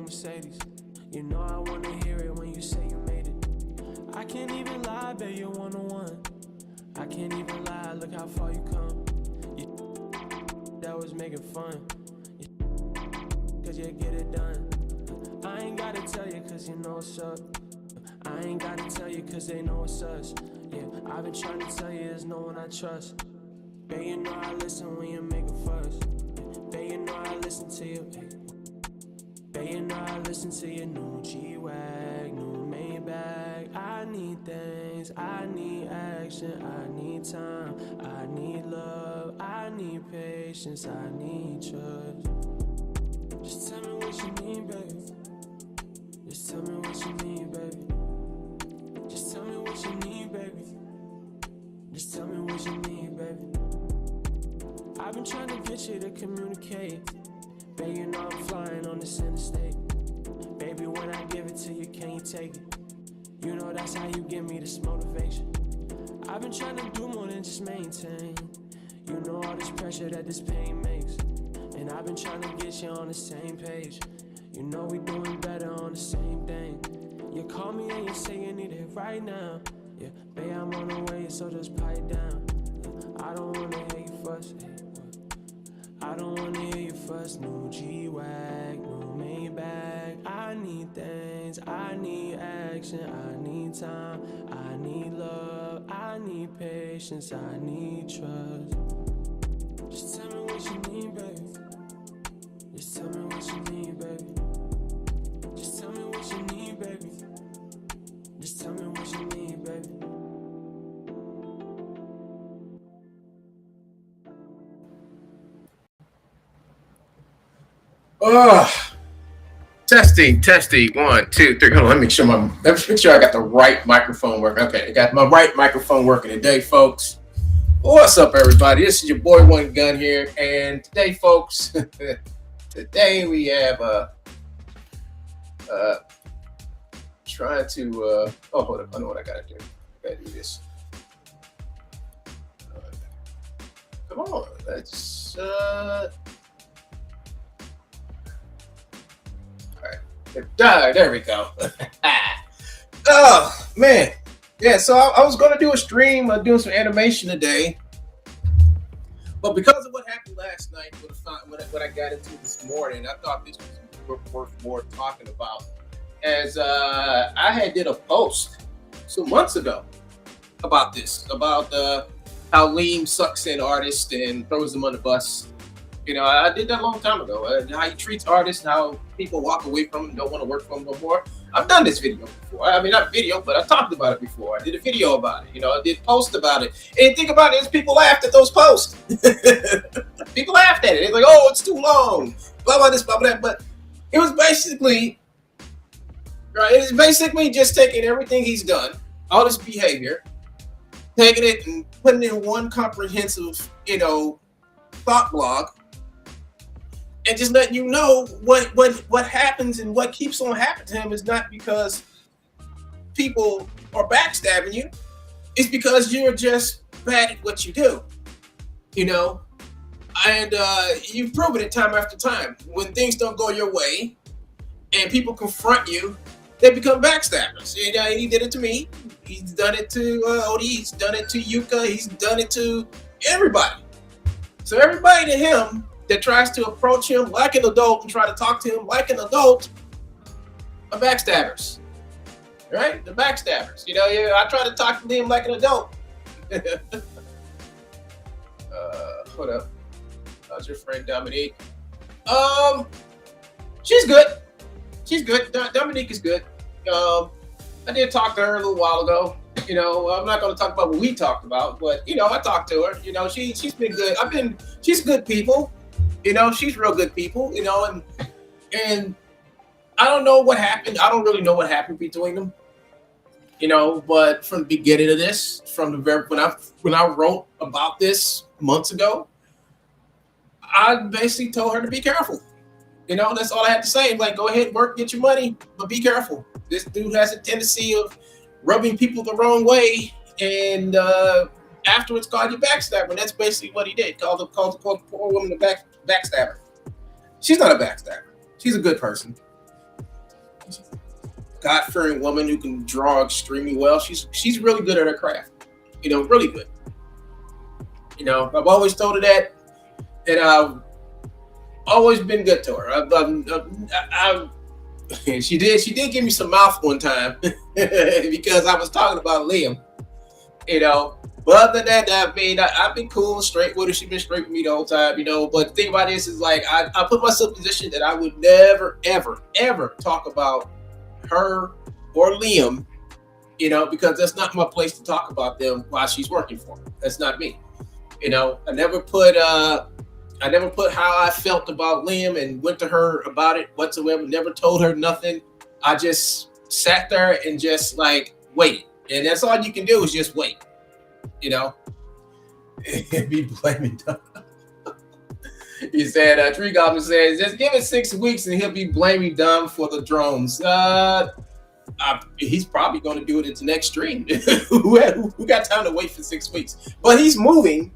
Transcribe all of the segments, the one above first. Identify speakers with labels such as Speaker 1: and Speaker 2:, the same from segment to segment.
Speaker 1: Mercedes. You know I wanna hear it when you say you made it. I can't even lie, babe, you're one-on-one. I can't even lie, look how far you come. That was making fun. Cause you get it done. I ain't gotta tell you cause you know what's up. I ain't gotta tell you cause they know it's us. Yeah, I've been trying to tell you there's no one I trust. Babe, you know I listen when you make a fuss. Babe, you know I listen to you. Babe, you know I listen to your new G-Wag, new Maybach. I need things, I need action, I need time, I need love, I need patience, I need trust. Just tell me what you need, baby. Just tell me what you need, baby. Just tell me what you need, baby. Just tell me what you need, baby. I've been trying to get you to communicate. Baby, you know I'm flying on this interstate. Baby, when I give it to you, can you take it? You know that's how you give me this motivation. I've been trying to do more than just maintain. You know all this pressure that this pain makes. And I've been trying to get you on the same page. You know we doing better on the same thing. You call me and you say you need it right now. Yeah, babe, I'm on the way, so just pipe down. I don't wanna hear you fuss. I don't wanna hear you fuss. New G-Wag, new Maybach. I need things, I need action, I need time, I need love, I need patience, I need trust. Just tell me what you need, baby. Just tell me what you need, baby. Just tell me what you need, baby. Just tell me what you need, baby.
Speaker 2: Testing. 1, 2, 3. Hold on, let me make sure I got the right microphone working. Okay, I got my right microphone working today, folks. What's up, everybody? This is your boy One Gun here, and today, folks, today we have trying to hold up, I know what I gotta do. I gotta do this. Come on, let's there we go. Oh man, yeah. So I was gonna do a stream, doing some animation today, but because of what happened last night, what I got into this morning, I thought this was worth more talking about. As I had did a post some months ago about this, about how Liam sucks in artists and throws them on the bus. You know, I did that a long time ago. How he treats artists, and how people walk away from him, don't want to work for him no more. I've done this video before. I mean, not video, but I talked about it before. I did a video about it. You know, I did post about it. And the thing about it is people laughed at those posts. People laughed at it. They're like, oh, it's too long. Blah, blah, this, blah, blah, that. But it was basically, right, it is basically just taking everything he's done, all this behavior, taking it and putting it in one comprehensive, thought blog, and just letting you know what happens and what keeps on happening to him is not because people are backstabbing you. It's because you're just bad at what you do, and you've proven it time after time. When things don't go your way and people confront you, they become backstabbers. He did it to me. He's done it to Odie. He's done it to Yuka. He's done it to everybody. So everybody to him that tries to approach him like an adult and try to talk to him like an adult are backstabbers, right? The backstabbers. I try to talk to him like an adult. Hold up. How's your friend Dominique? She's good. She's good. Dominique is good. I did talk to her a little while ago. I'm not going to talk about what we talked about, but I talked to her. She's been good. She's good people. She's real good people. And I don't know what happened. I don't really know what happened between them. But from the beginning of this, from the very when I wrote about this months ago, I basically told her to be careful. That's all I had to say. Like, go ahead, work, get your money, but be careful. This dude has a tendency of rubbing people the wrong way, and afterwards called you backstabber. And that's basically what he did. Called the poor woman a backstabber. She's not a backstabber. She's a good person. God-fearing woman who can draw extremely well. She's really good at her craft. Really good. I've always told her that, and I've always been good to her. She did give me some mouth one time because I was talking about Liam. But other than that, I've been cool and straight with her. She's been straight with me the whole time. But the thing about this is, like, I put myself in a position that I would never, ever, ever talk about her or Liam, because that's not my place to talk about them while she's working for me. That's not me. I never put how I felt about Liam and went to her about it whatsoever. Never told her nothing. I just sat there and just like waited. And that's all you can do is just wait. Be blaming dumb. He said, Tree Goblin says, just give it 6 weeks and he'll be blaming Dumb for the drones. He's probably going to do it into next stream. Who got time to wait for 6 weeks? But he's moving.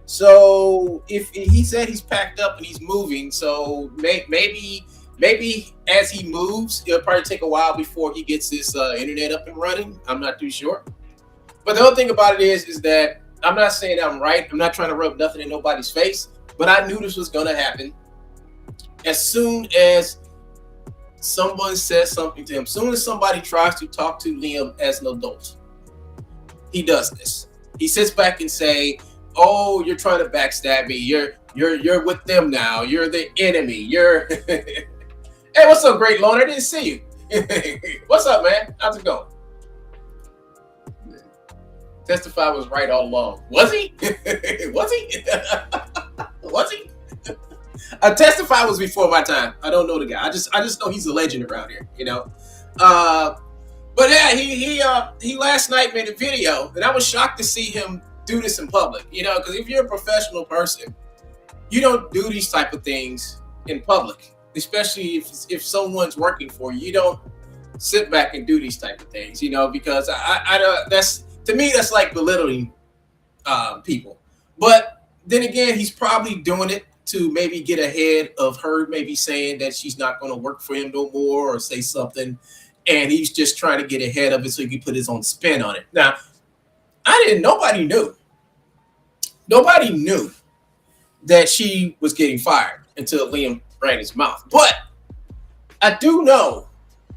Speaker 2: So if he said he's packed up and he's moving, so maybe as he moves, it'll probably take a while before he gets his internet up and running. I'm not too sure. But the other thing about it is that I'm not saying I'm right. I'm not trying to rub nothing in nobody's face. But I knew this was going to happen. As soon as someone says something to him, as soon as somebody tries to talk to Liam as an adult, he does this. He sits back and say, "Oh, you're trying to backstab me. You're with them now. You're the enemy. You're." Hey, what's up, Great Loner? I didn't see you. What's up, man? How's it going? Testify was right all along. Was he? Was he? Was he? Testify was before my time. I don't know the guy. I just know he's a legend around here. But yeah, he last night made a video, and I was shocked to see him do this in public. Because if you're a professional person, you don't do these type of things in public, especially if someone's working for you. You don't sit back and do these type of things. Because that's, to me, that's like belittling people. But then again, he's probably doing it to maybe get ahead of her, maybe saying that she's not going to work for him no more or say something. And he's just trying to get ahead of it so he can put his own spin on it. Now, nobody knew. Nobody knew that she was getting fired until Liam ran his mouth. But I do know,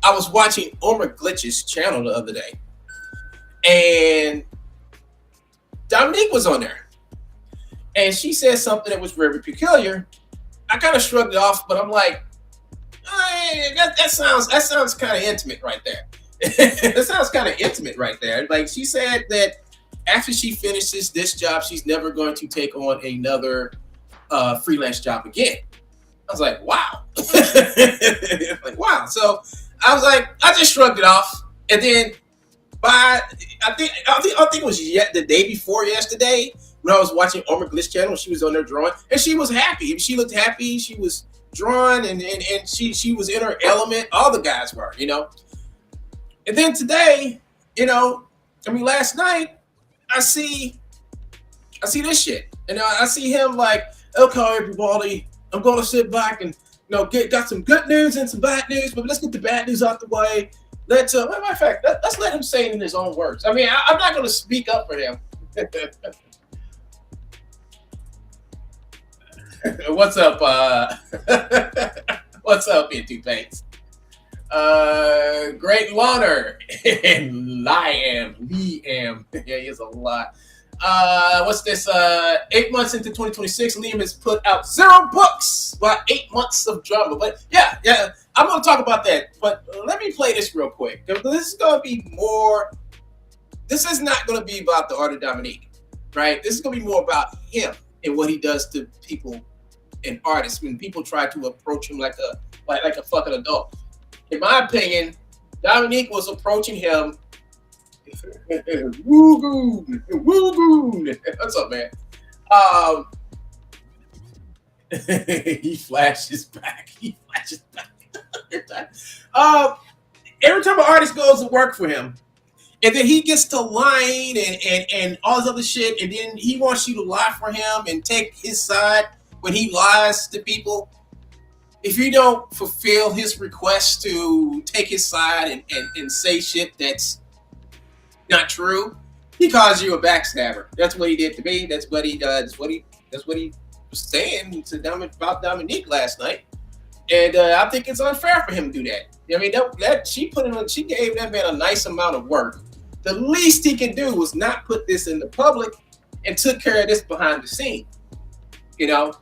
Speaker 2: I was watching Omar Glitch's channel the other day, and Dominique was on there. And she said something that was very peculiar. I kind of shrugged it off, but I'm like, that sounds kind of intimate right there. That sounds kind of intimate right there. Like, she said that after she finishes this job, she's never going to take on another freelance job again. I was like, wow. Like, wow. So I was like, I just shrugged it off. And then I think it was the day before yesterday, when I was watching Omar Glitch channel, she was on there drawing, and she was happy. She looked happy. She was drawing, and she was in her element. All the guys were, And then today, last night, I see this shit, and I see him like, okay, everybody, I'm gonna sit back and got some good news and some bad news, but let's get the bad news out the way. Matter of fact, let's let him say it in his own words. I'm not gonna speak up for him. What's up? What's up, Into Paints? Great Loner and Liam. Yeah, he is a lot. What's this? 8 months into 2026, Liam has put out 0 books. About 8 months of drama. But yeah, I'm gonna talk about that. But let me play this real quick. This is gonna be more. This is not gonna be about the art of Dominique, right? This is gonna be more about him and what he does to people and artists when people try to approach him like a fucking adult. In my opinion, Dominique was approaching him. Woo goon. What's up, man? He flashes back. Every time an artist goes to work for him, and then he gets to lying and all this other shit, and then he wants you to lie for him and take his side when he lies to people. if you don't fulfill his request to take his side and say shit that's not true, he calls you a backstabber. That's what he did to me. That's what he does. That's what he was saying to about Dominique last night. And I think it's unfair for him to do that. I mean, she gave that man a nice amount of work. The least he can do was not put this in the public and took care of this behind the scene. You know,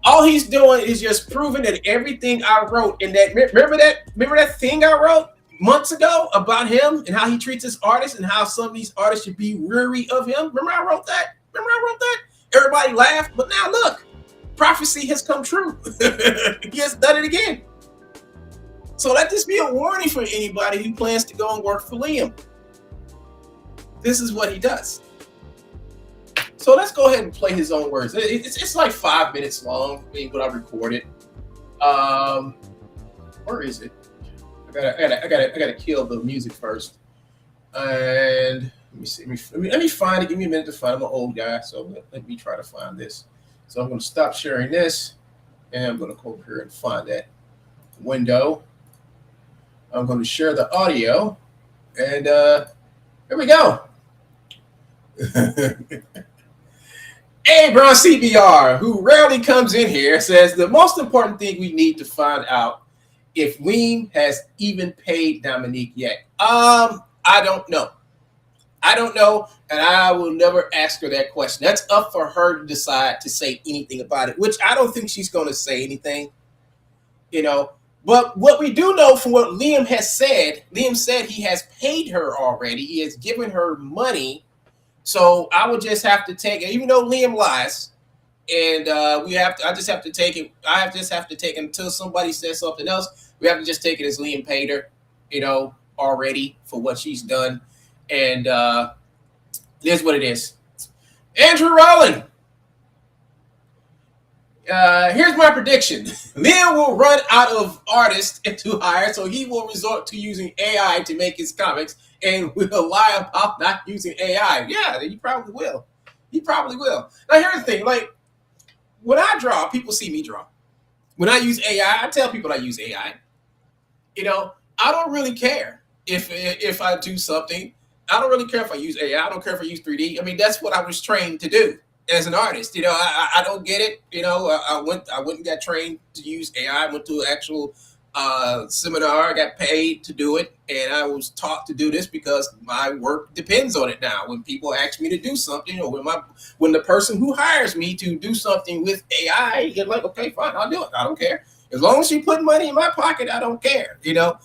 Speaker 2: all he's doing is just proving that everything I wrote in that remember that thing I wrote months ago about him and how he treats his artists and how some of these artists should be weary of him. Remember I wrote that? Everybody laughed, but now look, prophecy has come true. He has done it again. So let this be a warning for anybody who plans to go and work for Liam. This is what he does. So let's go ahead and play his own words. It's like 5 minutes long. I mean, what I recorded. Where is it? I gotta kill the music first. And let me see. Let me find it. Give me a minute to find it. I'm an old guy, so let me try to find this. So I'm going to stop sharing this, and I'm going to go over here and find that window. I'm going to share the audio, and here we go. Brown CBR, who rarely comes in here, says the most important thing we need to find out if Liam has even paid Dominique yet. I don't know. And I will never ask her that question. That's up for her to decide to say anything about it, which I don't think she's going to say anything, you know. But what we do know from what Liam said he has paid her already. He has given her money. So I would just have to take it, even though Liam lies, and I just have to take it. I just have to take it until somebody says something else. We have to just take it as Liam paid her, you know, already for what she's done. And here's what it is. Andrew Rowland. Here's my prediction. Liam will run out of artists to hire, so he will resort to using AI to make his comics and will lie about not using AI. Yeah, he probably will. Now, here's the thing. Like, when I draw, people see me draw. When I use AI, I tell people I use AI. You know, I don't really care if I do something. I don't really care if I use AI. I don't care if I use 3D. I mean, that's what I was trained to do as an artist. You know, I don't get it. You know, I went and got trained to use AI. I went to an actual seminar. I got paid to do it, and I was taught to do this because my work depends on it now. When people ask me to do something, or when the person who hires me to do something with AI, you're like, okay, fine, I'll do it. I don't care. As long as you put money in my pocket, I don't care. You know.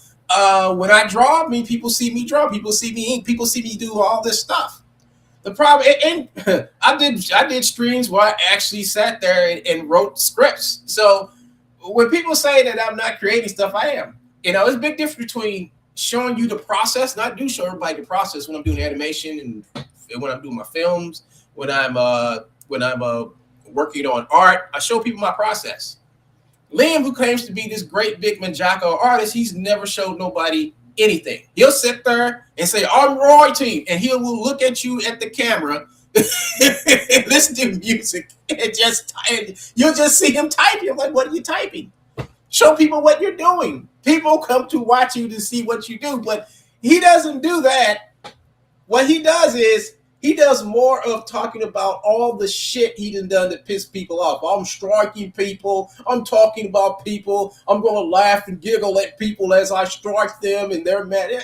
Speaker 2: When I draw, people see me draw. People see me ink. People see me do all this stuff. The problem, and I did streams where I actually sat there and wrote scripts. So when people say that I'm not creating stuff, I am. You know, it's a big difference between showing you the process. And I do show everybody the process when I'm doing animation and when I'm doing my films, when I'm working on art. I show people my process. Liam, who claims to be this great big Manjaco artist, he's never showed nobody anything. He'll sit there and say, I'm royalty, and he will look at you at the camera and listen to music and you'll just see him typing. I'm like, what are you typing? Show people what you're doing. People come to watch you to see what you do, but he doesn't do that. What he does is he does more of talking about all the shit he done to piss people off. I'm striking people. I'm talking about people. I'm going to laugh and giggle at people as I strike them and they're mad.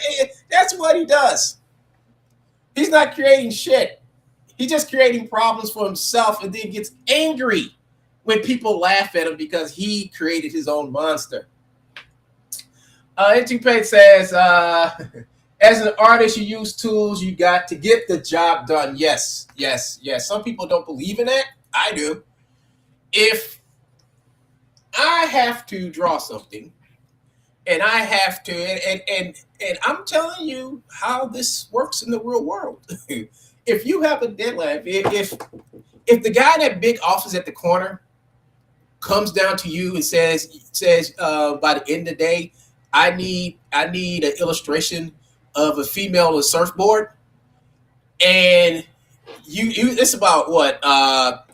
Speaker 2: That's what he does. He's not creating shit. He's just creating problems for himself and then gets angry when people laugh at him because he created his own monster. Intupate says, as an artist, you use tools you got to get the job done. Yes. Some people don't believe in that. I do. If I have to draw something, and I have to, and I'm telling you how this works in the real world. If you have a deadline, if the guy in that big office at the corner comes down to you and says by the end of the day, I need an illustration of a female on a surfboard, and it's about what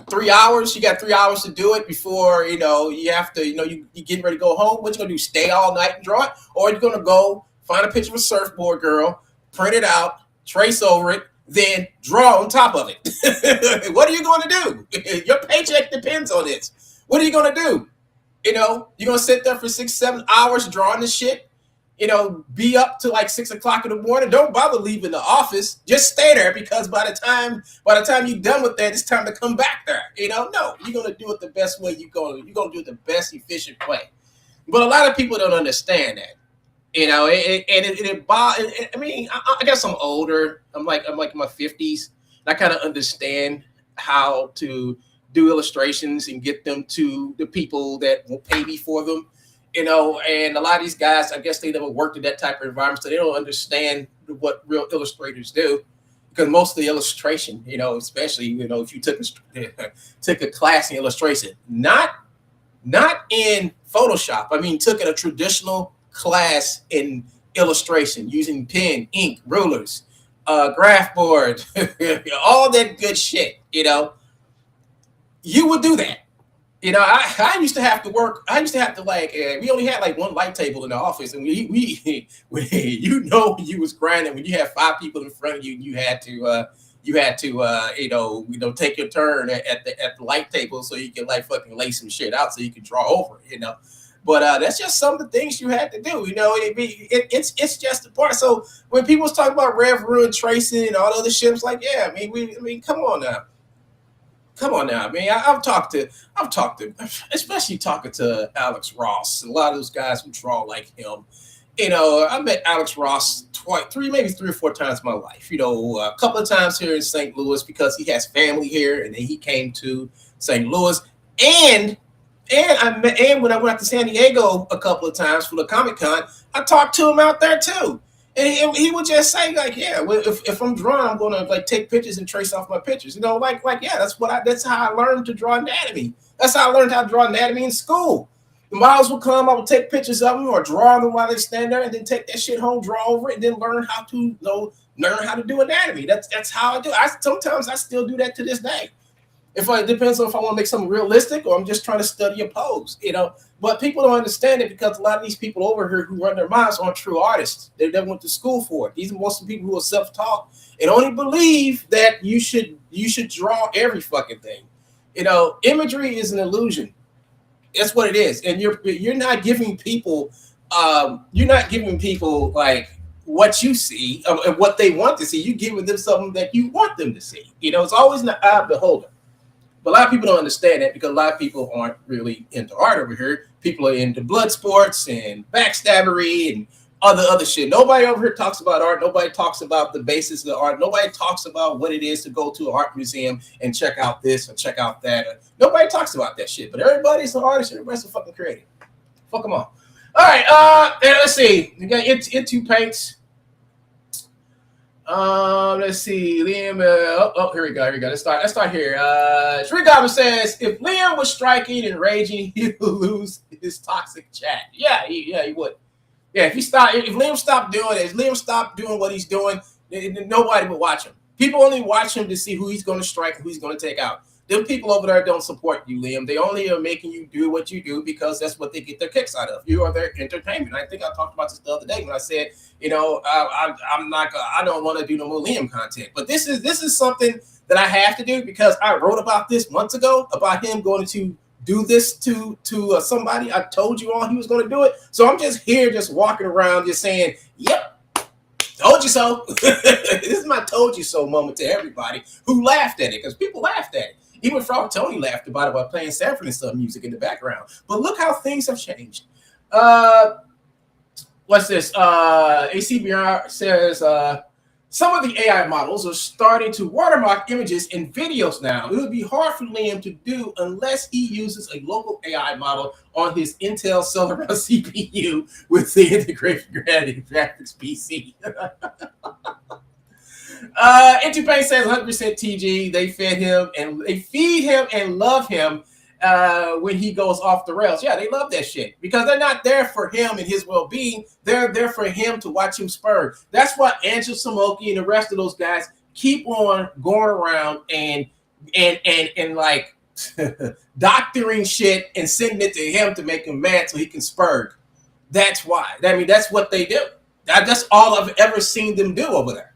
Speaker 2: 3 hours. You got 3 hours to do it before you have to you getting ready to go home. What you gonna do? Stay all night and draw it, or you gonna go find a picture of a surfboard girl, print it out, trace over it, then draw on top of it? What are you going to do? Your paycheck depends on this. What are you going to do? You're going to sit there for 6-7 hours drawing this shit. Be up to like 6 o'clock in the morning. Don't bother leaving the office. Just stay there, because by the time you're done with that, it's time to come back there. No, you're going to do it the best way. You're going to do it the best efficient way. But a lot of people don't understand that. I mean, I guess I'm older. I'm like in my 50s. I kind of understand how to do illustrations and get them to the people that will pay me for them. And a lot of these guys, I guess they never worked in that type of environment, so they don't understand what real illustrators do. Because most of the illustration, especially if you took a class in illustration, not in Photoshop. I mean, took a traditional class in illustration using pen, ink, rulers, graph board, all that good shit. You would do that. I used to have to work. I used to have to we only had like one light table in the office, and we you was grinding when you had 5 people in front of you, and you had to take your turn at the light table so you can fucking lay some shit out so you can draw over it. But that's just some of the things you had to do. It's just a part. So when people was talking about Rev Run tracing and all the other shit, it's like, yeah, I mean, come on now. I mean, I've talked to, especially talking to Alex Ross, and a lot of those guys who draw like him. I met Alex Ross maybe 3 or 4 times in my life. A couple of times here in St. Louis because he has family here, and then he came to St. Louis. And when I went out to San Diego a couple of times for the Comic-Con, I talked to him out there too. And he would just say, yeah, well, if I'm drawing, I'm going to take pictures and trace off my pictures. Yeah, that's how I learned to draw anatomy. That's how I learned how to draw anatomy in school. The models would come, I would take pictures of them or draw them while they stand there, and then take that shit home, draw over it, and then learn how to do anatomy. That's how I do it. Sometimes I still do that to this day. It depends on if I want to make something realistic or I'm just trying to study a pose, But people don't understand it because a lot of these people over here who run their minds aren't true artists. They never went to school for it. These are most of the people who are self-taught and only believe that you should draw every fucking thing. Imagery is an illusion. That's what it is, and you're not giving people like what you see and what they want to see. You're giving them something that you want them to see. It's always in the eye of the beholder. But a lot of people don't understand that because a lot of people aren't really into art over here. People are into blood sports and backstabbery and other shit. Nobody over here talks about art. Nobody talks about the basis of the art. Nobody talks about what it is to go to an art museum and check out this or check out that. Nobody talks about that shit. But everybody's an artist. Everybody's a fucking creative. Fuck them all. All right. Let's see. We got Into Paints. Let's see. Liam. Here we go. Let's start here. Shree Goblin says, if Liam was striking and raging, he would lose his toxic chat. Yeah, he would. Yeah, if Liam stopped doing it, if Liam stopped doing what he's doing, nobody would watch him. People only watch him to see who he's going to strike and who he's going to take out. Them people over there don't support you, Liam. They only are making you do what you do because that's what they get their kicks out of. You are their entertainment. I think I talked about this the other day when I said, I don't want to do no more Liam content. But this is something that I have to do because I wrote about this months ago about him going to do this to somebody. I told you all he was going to do it. So I'm just here, just walking around, just saying, yep. Told you so. This is my told you so moment to everybody who laughed at it because people laughed at it. Even Frog Tony laughed about it while playing Sanford and Son music in the background. But look how things have changed. What's this? ACBR says some of the AI models are starting to watermark images in videos now. It would be hard for Liam to do unless he uses a local AI model on his Intel Celeron CPU with the integrated graphics PC. Into Pain says 100% TG. They feed him and love him when he goes off the rails. Yeah, they love that shit because they're not there for him and his well-being. They're there for him to watch him spur. That's why Angel Samoki and the rest of those guys keep on going around and like doctoring shit and sending it to him to make him mad so he can spurg. That's why. I mean, that's what they do. That's all I've ever seen them do over there.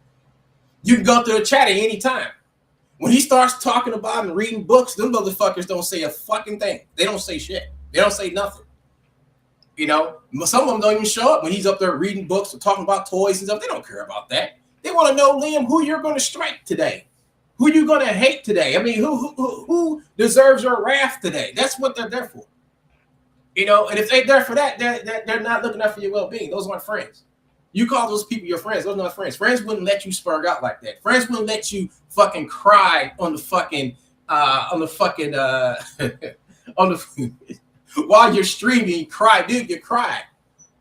Speaker 2: You can go through the chat at any time. When he starts talking about and reading books, them motherfuckers don't say a fucking thing. They don't say shit. They don't say nothing. You know, some of them don't even show up when he's up there reading books or talking about toys and stuff. They don't care about that. They want to know, Liam, who you're going to strike today. Who you going to hate today? I mean, who deserves your wrath today? That's what they're there for. You know, and if they're there for that, they're not looking out for your well-being. Those aren't friends. You call those people your friends. Those are not friends. Friends wouldn't let you spurg out like that. Friends wouldn't let you fucking cry on the fucking on the while you're streaming. You cry, dude. You cry.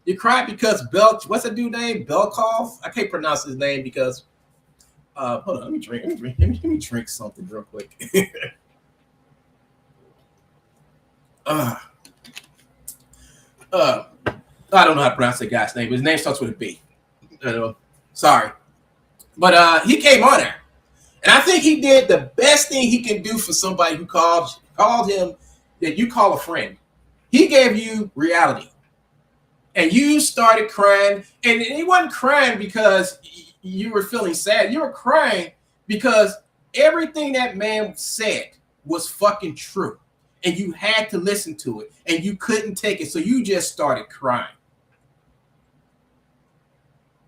Speaker 2: You cry because what's that dude name? Belkov? I can't pronounce his name because hold on, let me drink something real quick. I don't know how to pronounce that guy's name, but his name starts with a B. Sorry. But he came on there. And I think he did the best thing he can do for somebody who called him that you call a friend. He gave you reality. And you started crying. And he wasn't crying because you were feeling sad. You were crying because everything that man said was fucking true. And you had to listen to it. And you couldn't take it. So you just started crying.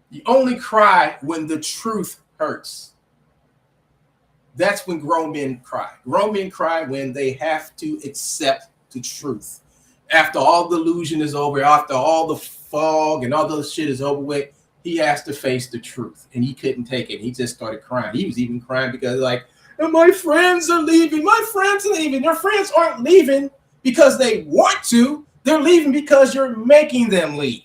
Speaker 2: You only cry when the truth hurts. That's when grown men cry. Grown men cry when they have to accept the truth. After all the illusion is over, after all the fog and all those shit is over with, he has to face the truth. And he couldn't take it. He just started crying. He was even crying because like, my friends are leaving. My friends are leaving. Your friends aren't leaving because they want to. They're leaving because you're making them leave.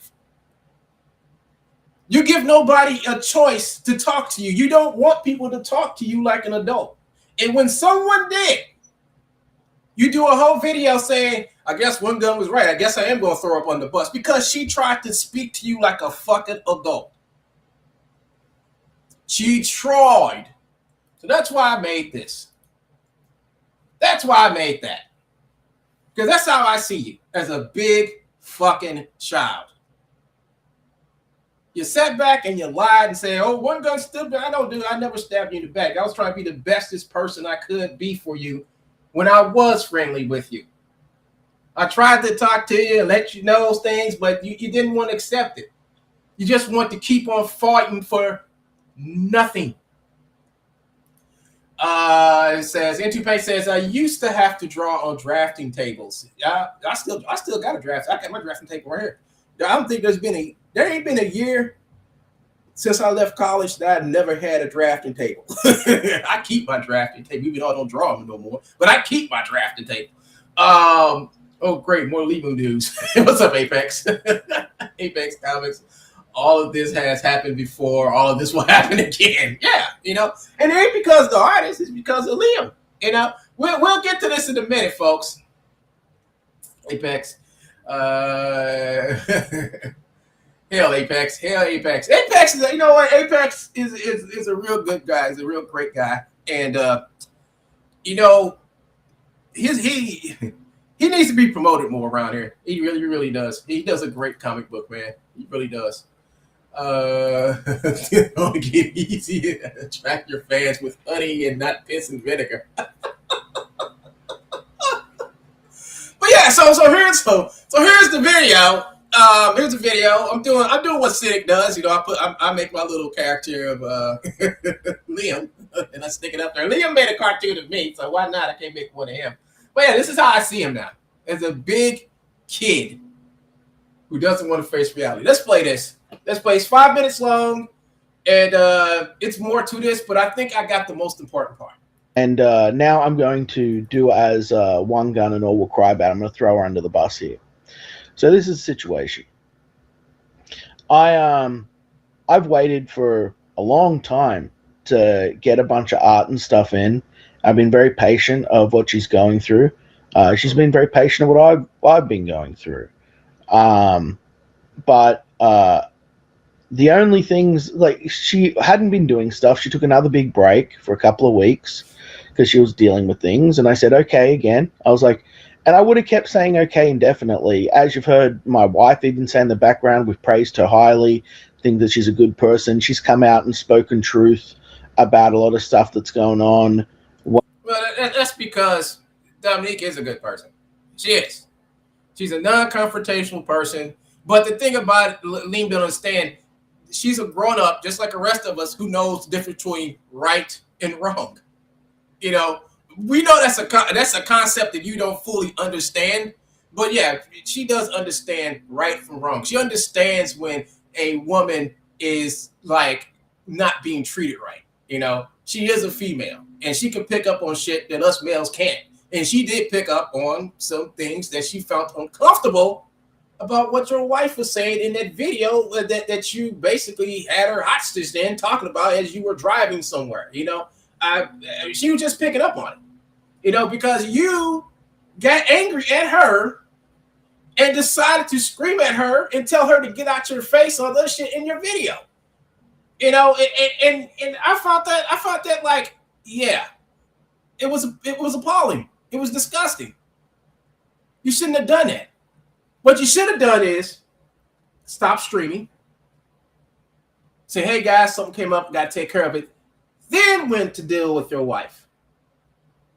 Speaker 2: You give nobody a choice to talk to you. You don't want people to talk to you like an adult. And when someone did, you do a whole video saying, I guess one gun was right. I guess I am going to throw up on the bus because she tried to speak to you like a fucking adult. She tried. So that's why I made this. That's why I made that. Because that's how I see you, as a big fucking child. You sat back and you lied and said, oh, one gun still, I don't do it. I never stabbed you in the back. I was trying to be the bestest person I could be for you when I was friendly with you. I tried to talk to you and let you know things, but you didn't want to accept it. You just want to keep on fighting for nothing. It says, N2Pay says, I used to have to draw on drafting tables. I still got a draft. I got my drafting table right here. I don't think there ain't been a year since I left college that I never had a drafting table. I keep my drafting table, even though I don't draw them no more. But I keep my drafting table. Oh, great, more Lemu news. What's up, Apex? Apex Comics. All of this has happened before. All of this will happen again. Yeah, you know. And it ain't because of the artist. It's because of Liam. You know. We'll get to this in a minute, folks. Apex. Hell, Apex. Hell, Apex. Apex is, you know what? Apex is a real good guy. He's a real great guy. And, you know, he needs to be promoted more around here. He really, really does. He does a great comic book, man. He really does. Don't get easy to attract your fans with honey and not piss and vinegar. But yeah, so here's the video. Here's a video. I'm doing what Cynic does. You know, I make my little character of Liam, and I stick it up there. Liam made a cartoon of me, so why not? I can't make one of him. But yeah, this is how I see him now, as a big kid who doesn't want to face reality. Let's play this. Let's play. It's 5 minutes long, and it's more to this, but I think I got the most important part.
Speaker 3: And now I'm going to do as One Gun and All Will Cry About. I'm going to throw her under the bus here. So this is the situation. I've waited for a long time to get a bunch of art and stuff in. I've been very patient of what she's going through. She's been very patient of what I've been going through. But the only things, like, she hadn't been doing stuff. She took another big break for a couple of weeks because she was dealing with things. And I said, okay, again. I was like, and I would have kept saying okay indefinitely. As you've heard my wife even say in the background, we've praised her highly, think that she's a good person. She's come out and spoken truth about a lot of stuff that's going on.
Speaker 2: Well, that's because Dominique is a good person. She is. She's a non-confrontational person. But the thing about it, Liam don't understand, she's a grown-up, just like the rest of us, who knows the difference between right and wrong. You know, we know that's a concept that you don't fully understand. But yeah, she does understand right from wrong. She understands when a woman is like not being treated right. You know, she is a female and she can pick up on shit that us males can't. And she did pick up on some things that she felt uncomfortable about what your wife was saying in that video that you basically had her hostage then talking about as you were driving somewhere. You know, she was just picking up on it, you know, because you got angry at her and decided to scream at her and tell her to get out your face on this shit in your video. You know, and I found that like, yeah, it was appalling. It was disgusting. You shouldn't have done that. What you should have done is stop streaming. Say, hey guys, something came up, got to take care of it. Then went to deal with your wife.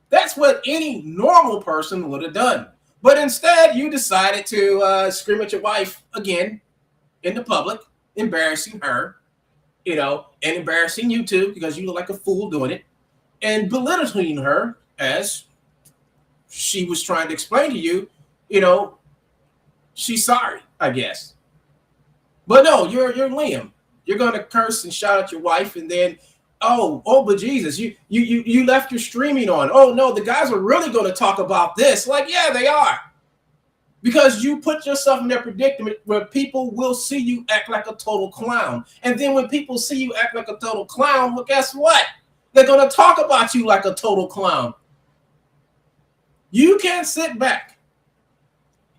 Speaker 2: That's what any normal person would have done. But instead, you decided to scream at your wife again in the public, embarrassing her, you know, and embarrassing you too, because you look like a fool doing it, and belittling her as she was trying to explain to you, you know, she's sorry, I guess. But no, you're Liam. You're gonna curse and shout at your wife, and then, but Jesus, you left your streaming on. Oh no, the guys are really gonna talk about this. Like, yeah, they are. Because you put yourself in that predicament where people will see you act like a total clown. And then when people see you act like a total clown, well, guess what? They're gonna talk about you like a total clown. You can't sit back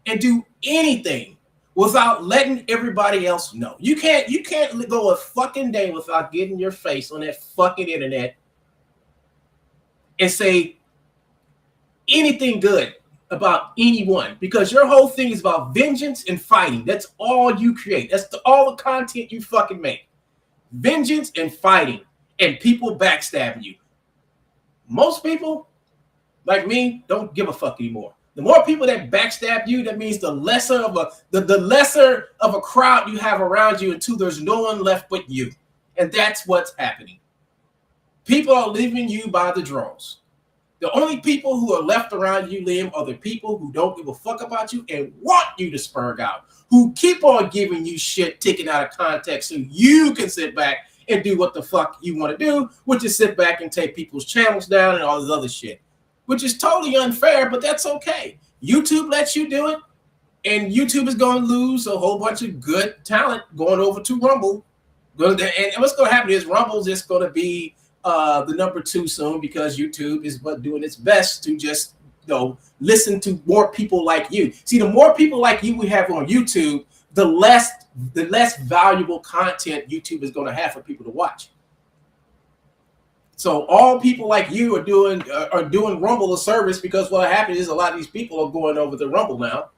Speaker 2: and do anything without letting everybody else know. You can't go a fucking day without getting your face on that fucking internet and say anything good about anyone, because your whole thing is about vengeance and fighting. That's all you create. That's all the content you fucking make. Vengeance and fighting and people backstabbing you. Most people, like me, don't give a fuck anymore. The more people that backstab you, that means the lesser of a crowd you have around you until there's no one left but you. And that's what's happening. People are leaving you by the droves. The only people who are left around you, Liam, are the people who don't give a fuck about you and want you to spurg out, who keep on giving you shit taken out of context so you can sit back and do what the fuck you want to do, which is sit back and take people's channels down and all this other shit, which is totally unfair, but that's okay. YouTube lets you do it, and YouTube is going to lose a whole bunch of good talent going over to Rumble. And what's going to happen is Rumble's just going to be the number 2 soon, because YouTube is doing its best to just, you know, listen to more people like you. See, the more people like you we have on YouTube, the less valuable content YouTube is going to have for people to watch. So all people like you are doing Rumble a service, because what happened is a lot of these people are going over to Rumble now.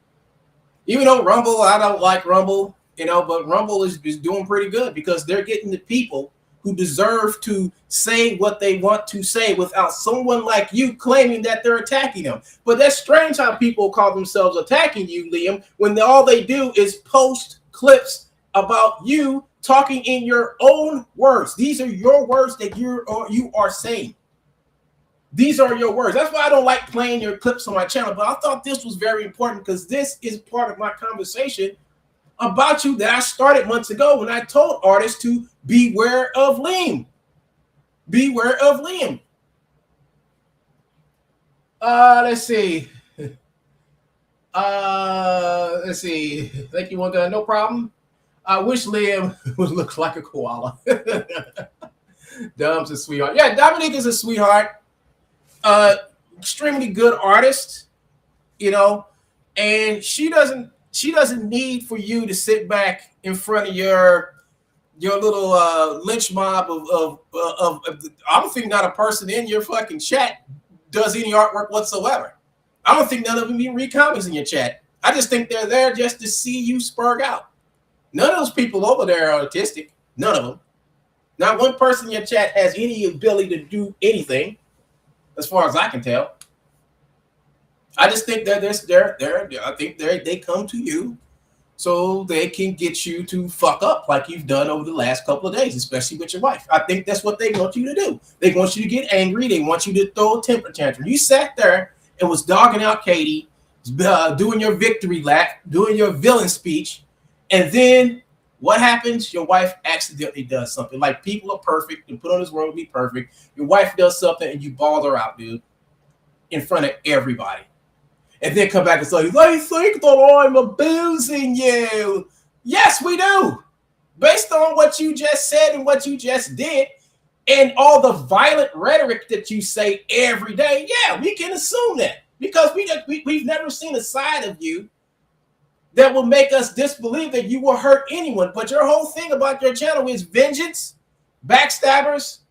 Speaker 2: Even though Rumble, I don't like Rumble, you know, but Rumble is doing pretty good because they're getting the people who deserve to say what they want to say without someone like you claiming that they're attacking them. But that's strange how people call themselves attacking you, Liam, when all they do is post clips about you talking in your own words. These are your words that you are saying. These are your words. That's why I don't like playing your clips on my channel. But I thought this was very important because this is part of my conversation about you that I started months ago when I told artists to beware of Liam. Beware of Liam. Let's see. Thank you, one guy. No problem. I wish Liam would look like a koala. Dom's a sweetheart. Yeah, Dominique is a sweetheart. Extremely good artist, you know, and she doesn't need for you to sit back in front of your your little lynch mob of I don't think not a person in your fucking chat does any artwork whatsoever. I don't think none of them even read comics in your chat. I just think they're there just to see you spurg out. None of those people over there are autistic. None of them. Not one person in your chat has any ability to do anything, as far as I can tell. I just think that I think they come to you so they can get you to fuck up like you've done over the last couple of days, especially with your wife. I think that's what they want you to do. They want you to get angry. They want you to throw a temper tantrum. You sat there and was dogging out Katie, doing your victory lap, doing your villain speech, and then what happens? Your wife accidentally does something. Like, people are perfect and put on this world to be perfect. Your wife does something and you ball her out, dude, in front of everybody. And then come back and say, they think that I'm abusing you. Yes, we do. Based on what you just said and what you just did and all the violent rhetoric that you say every day, yeah, we can assume that. Because we've never seen a side of you that will make us disbelieve that you will hurt anyone. But your whole thing about your channel is vengeance, backstabbers,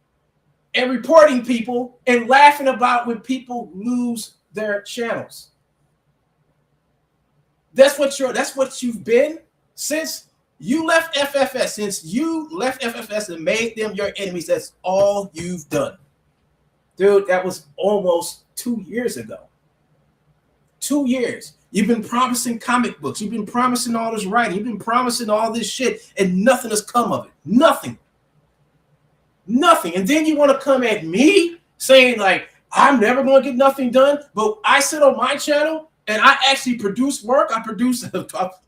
Speaker 2: and reporting people and laughing about when people lose their channels. That's what you've been since you left FFS. Since you left FFS and made them your enemies, that's all you've done. Dude, that was almost 2 years ago. 2 years. You've been promising comic books. You've been promising all this writing. You've been promising all this shit, and nothing has come of it. Nothing. Nothing. And then you want to come at me saying, like, I'm never going to get nothing done, but I sit on my channel and I actually produce work. I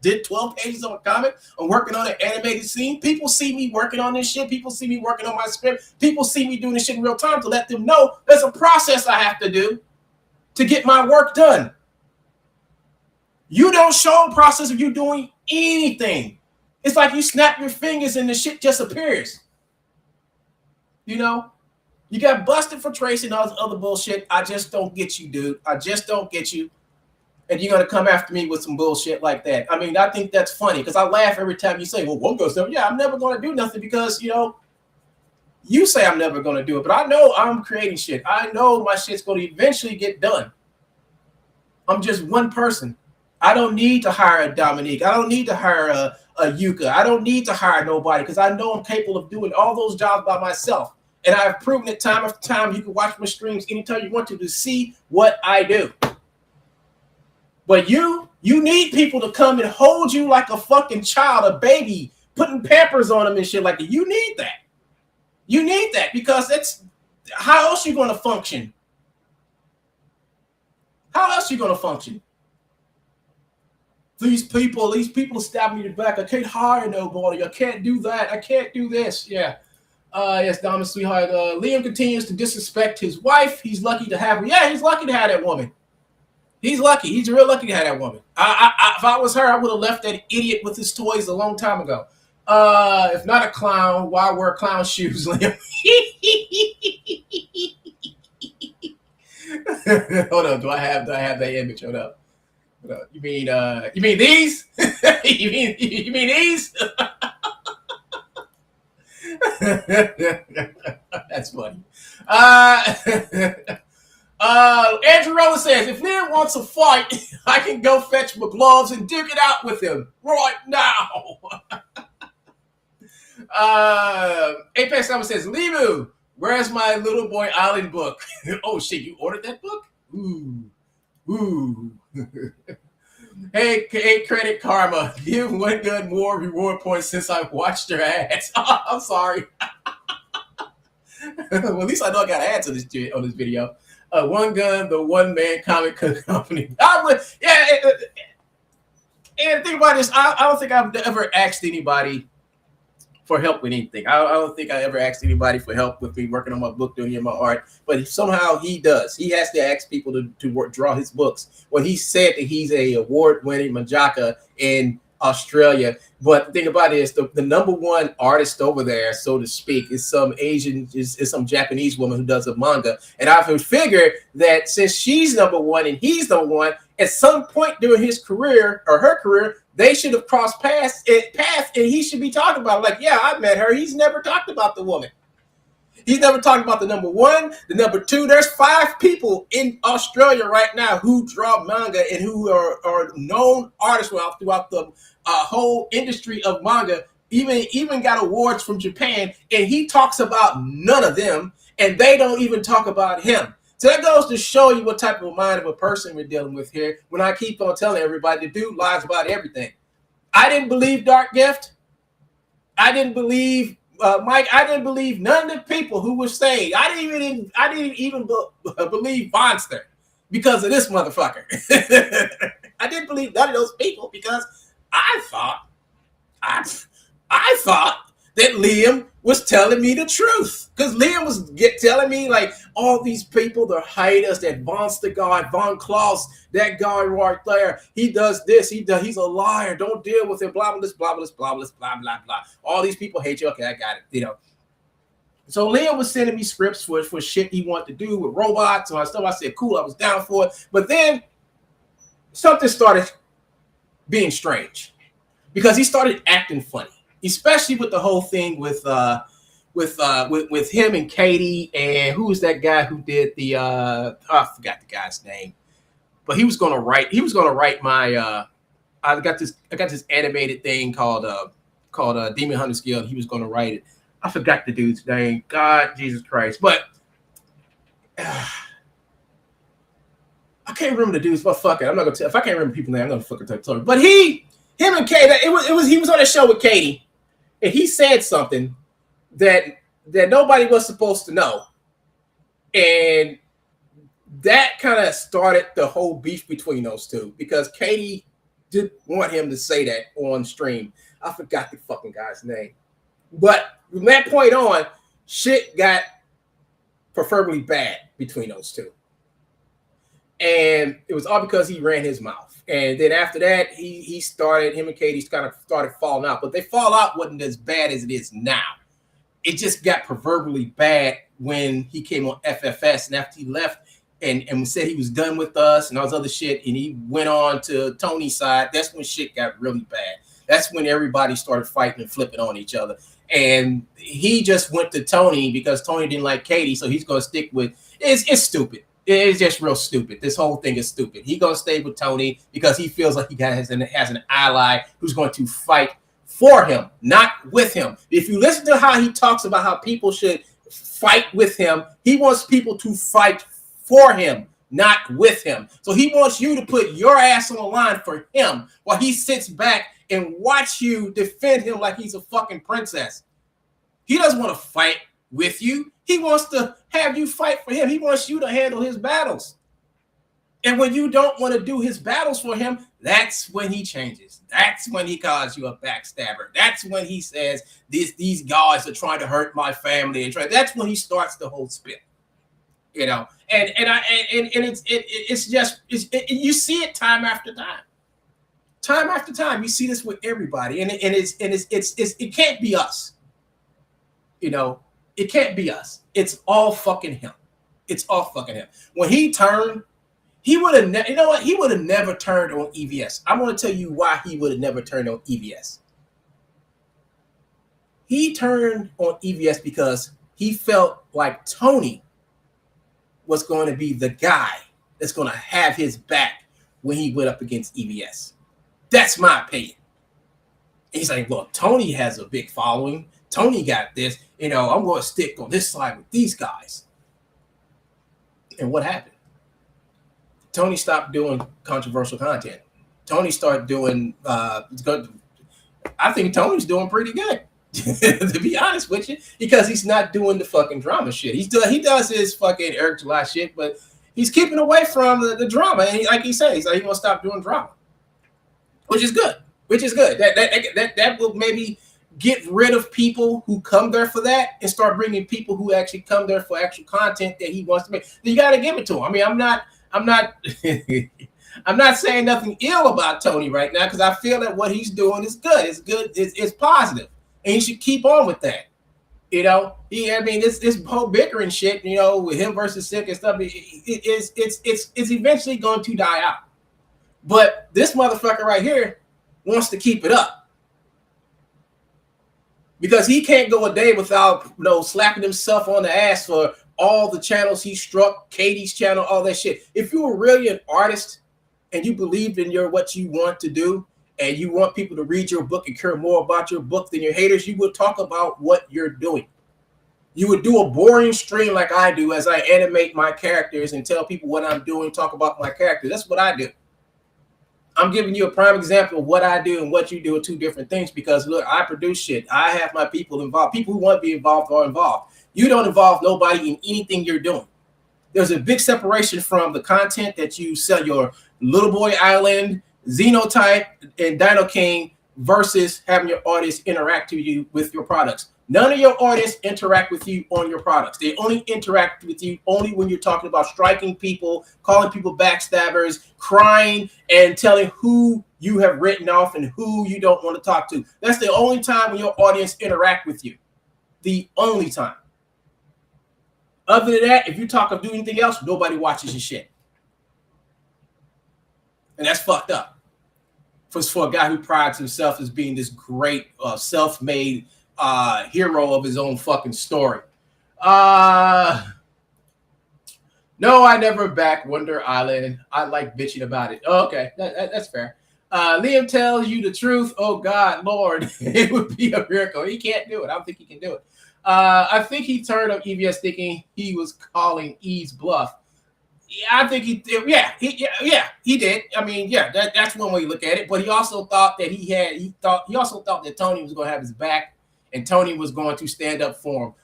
Speaker 2: did 12 pages of a comic. I'm working on an animated scene. People see me working on this shit. People see me working on my script. People see me doing this shit in real time to let them know there's a process I have to do to get my work done. You don't show a process of you doing anything. It's like you snap your fingers and the shit just appears. You know? You got busted for tracing all this other bullshit. I just don't get you, dude. I just don't get you. And you're going to come after me with some bullshit like that. I mean, I think that's funny because I laugh every time you say, well, one goes, yeah, I'm never going to do nothing because, you know, you say I'm never going to do it. But I know I'm creating shit. I know my shit's going to eventually get done. I'm just one person. I don't need to hire a Dominique. I don't need to hire a Yuka. I don't need to hire nobody because I know I'm capable of doing all those jobs by myself. And I've proven it time after time. You can watch my streams anytime you want to see what I do. But you need people to come and hold you like a fucking child, a baby, putting Pampers on them and shit like that. You need that. You need that because that's how else you going to function? How else you going to function? These people stab me in the back. I can't hire nobody. I can't do that. I can't do this. Yeah. Yes, Diamond Sweetheart. Liam continues to disrespect his wife. He's lucky to have her. Yeah, he's lucky to have that woman. He's lucky. He's real lucky to have that woman. If I was her, I would have left that idiot with his toys a long time ago. If not a clown, why wear clown shoes, Liam? Hold on. Do I have that image? Hold up. You mean these? you mean these? That's funny. Andrew Roller says, if Liam wants a fight, I can go fetch my gloves and dig it out with him right now. Apex Summer says, Limu, where's my Little Boy Island book? Oh shit, you ordered that book? Ooh. Hey, Credit Karma, give One Gun more reward points since I watched your ads. Oh, I'm sorry. Well, at least I know I got ads on this video. One Gun, the one-man comic company. And think about this. I don't think I've ever asked anybody for help with anything. I don't think I ever asked anybody for help with me working on my book, doing my art. But somehow he does. He has to ask people to draw his books. Well, he said that he's a award-winning mangaka in Australia. But the thing about it is the number one artist over there, so to speak, is some some Japanese woman who does a manga. And I've figured that since she's number one and he's number one, at some point during his career or her career, They should have crossed paths, and he should be talking about it. Like, yeah, I met her. He's never talked about the woman. He's never talked about the number one, the number two. There's 5 people in Australia right now who draw manga and who are known artists throughout the whole industry of manga. Even got awards from Japan, and he talks about none of them, and they don't even talk about him. So that goes to show you what type of mind of a person we're dealing with here. When I keep on telling everybody, the dude lies about everything. I didn't believe Dark Gift. I didn't believe Mike. I didn't believe none of the people who were saying. I didn't even believe Vonster because of this motherfucker. I didn't believe none of those people because I thought that Liam was telling me the truth. Because Liam was telling me, like, all these people, they're haters, that Vonster guy, Von Klaus, that guy right there, he does this, he's a liar, don't deal with him, blah, blah, blah, blah, blah, blah, blah, blah, blah. All these people hate you. Okay, I got it, So Liam was sending me scripts for shit he wanted to do with robots and stuff. I said, cool, I was down for it. But then something started being strange because he started acting funny, especially with the whole thing with him and Katie, and who was that guy who did the I forgot the guy's name, but he was gonna write my I got this animated thing called Demon Hunters Guild. He was gonna write it. I forgot the dude's name. God, Jesus Christ. But I can't remember the dude's, but fuck it. I'm not gonna tell. If I can't remember people's name, I'm gonna fucking tell you. But him and Katie, he was on a show with Katie, and he said something that nobody was supposed to know. And that kind of started the whole beef between those two because Katie didn't want him to say that on stream. I forgot the fucking guy's name. But from that point on, shit got preferably bad between those two. And it was all because he ran his mouth. And then after that, him and Katie kind of started falling out. But their fallout wasn't as bad as it is now. It just got proverbially bad when he came on FFS. And after he left and said he was done with us and all this other shit, and he went on to Tony's side, that's when shit got really bad. That's when everybody started fighting and flipping on each other. And he just went to Tony because Tony didn't like Katie, so he's going to stick with it's stupid. It's just real stupid. This whole thing is stupid. He's going to stay with Tony because he feels like he has an ally who's going to fight for him, not with him. If you listen to how he talks about how people should fight with him, he wants people to fight for him, not with him. So he wants you to put your ass on the line for him while he sits back and watch you defend him like he's a fucking princess. He doesn't want to fight with you. He wants to have you fight for him. He wants you to handle his battles. And when you don't want to do his battles for him, that's when he changes. That's when he calls you a backstabber. That's when he says these guys are trying to hurt my family. And that's when he starts the whole spit. And it's just you see it time after time. Time after time, you see this with everybody, and it can't be us. It can't be us. It's all fucking him. It's all fucking him. When he turned, he would have. You know what? He would have never turned on EVS. I'm going to tell you why he would have never turned on EVS. He turned on EVS because he felt like Tony was going to be the guy that's going to have his back when he went up against EVS. That's my opinion. And he's like, look, Tony has a big following. Tony got this. I'm going to stick on this side with these guys. And what happened? Tony stopped doing controversial content. Tony started doing, I think Tony's doing pretty good, to be honest with you, because he's not doing the fucking drama shit. He does his fucking Eric July shit, but he's keeping away from the drama. And like he said, he's going to stop doing drama, which is good. That will maybe get rid of people who come there for that and start bringing people who actually come there for actual content that he wants to make. You got to give it to him. I mean, I'm not I'm not saying nothing ill about Tony right now because I feel that what he's doing is good. It's good. It's positive, and he should keep on with that. This whole bickering shit, with him versus Sick and stuff, it's eventually going to die out. But this motherfucker right here wants to keep it up. Because he can't go a day without slapping himself on the ass for all the channels he struck, Katie's channel, all that shit. If you were really an artist and you believed in what you want to do, and you want people to read your book and care more about your book than your haters, you would talk about what you're doing. You would do a boring stream like I do as I animate my characters and tell people what I'm doing, talk about my characters. That's what I do. I'm giving you a prime example of what I do and what you do are two different things because, look, I produce shit. I have my people involved. People who want to be involved are involved. You don't involve nobody in anything you're doing. There's a big separation from the content that you sell your Little Boy Island, Xenotype, and Dino King versus having your audience interact with your products. None of your audience interact with you on your products. They only interact with you only when you're talking about striking people, calling people backstabbers, crying, and telling who you have written off and who you don't want to talk to. That's the only time when your audience interact with you. The only time. Other than that, if you talk or do anything else, nobody watches your shit. And that's fucked up. For a guy who prides himself as being this great self-made hero of his own fucking story. No, I never backed Wonder Island. I like bitching about it. Oh, okay, that's fair. Liam tells you the truth. Oh God, Lord, it would be a miracle. He can't do it. I don't think he can do it. I think he turned up EVS thinking he was calling E's bluff. Yeah, I think he did. I mean, yeah, that's one way to look at it. But he also thought that he also thought that Tony was going to have his back, and Tony was going to stand up for him.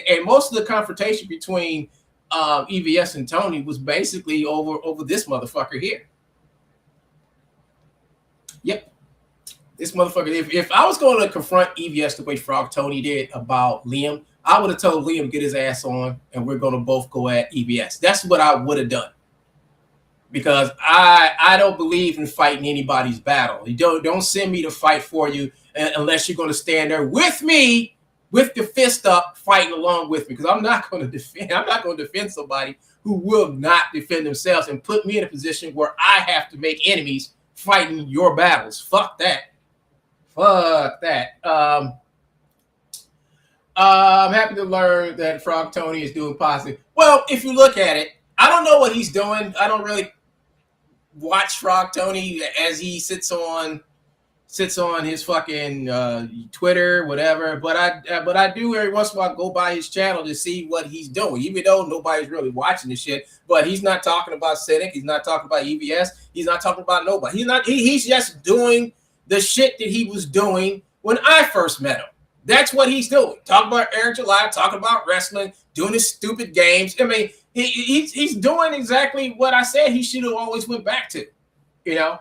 Speaker 2: And most of the confrontation between EVS and Tony was basically over this motherfucker here. Yep, this motherfucker. If I was going to confront EVS the way Frog Tony did about Liam, I would have told Liam get his ass on, and we're going to both go at EVS. That's what I would have done, because I don't believe in fighting anybody's battle. You don't send me to fight for you unless you're going to stand there with me, with your fist up, fighting along with me. Because I'm not going to defend somebody who will not defend themselves and put me in a position where I have to make enemies fighting your battles. Fuck that. Fuck that. I'm happy to learn that Frog Tony is doing positive. Well, if you look at it, I don't know what he's doing. I don't really watch Frog Tony as he sits on his fucking Twitter, whatever. But I do every once in a while go by his channel to see what he's doing, even though nobody's really watching this shit. But he's not talking about Cynic. He's not talking about EVS. He's not talking about nobody. He's just doing the shit that he was doing when I first met him. That's what he's doing. Talking about Eric July, talking about wrestling, doing his stupid games. I mean, he's doing exactly what I said he should have always went back to, you know?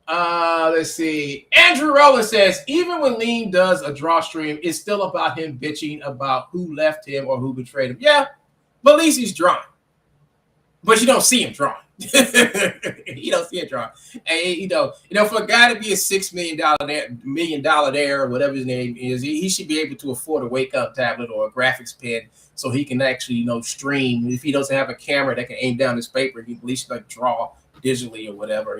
Speaker 2: Let's see. Andrew Rowland says, even when Lean does a draw stream, it's still about him bitching about who left him or who betrayed him. Yeah, but at least he's drawing. But you don't see him drawing. You don't see him drawing. And you know, for a guy to be a $6 million there, or whatever his name is, he should be able to afford a wake-up tablet or a graphics pen so he can actually, stream. If he doesn't have a camera that can aim down his paper, he can at least draw digitally or whatever,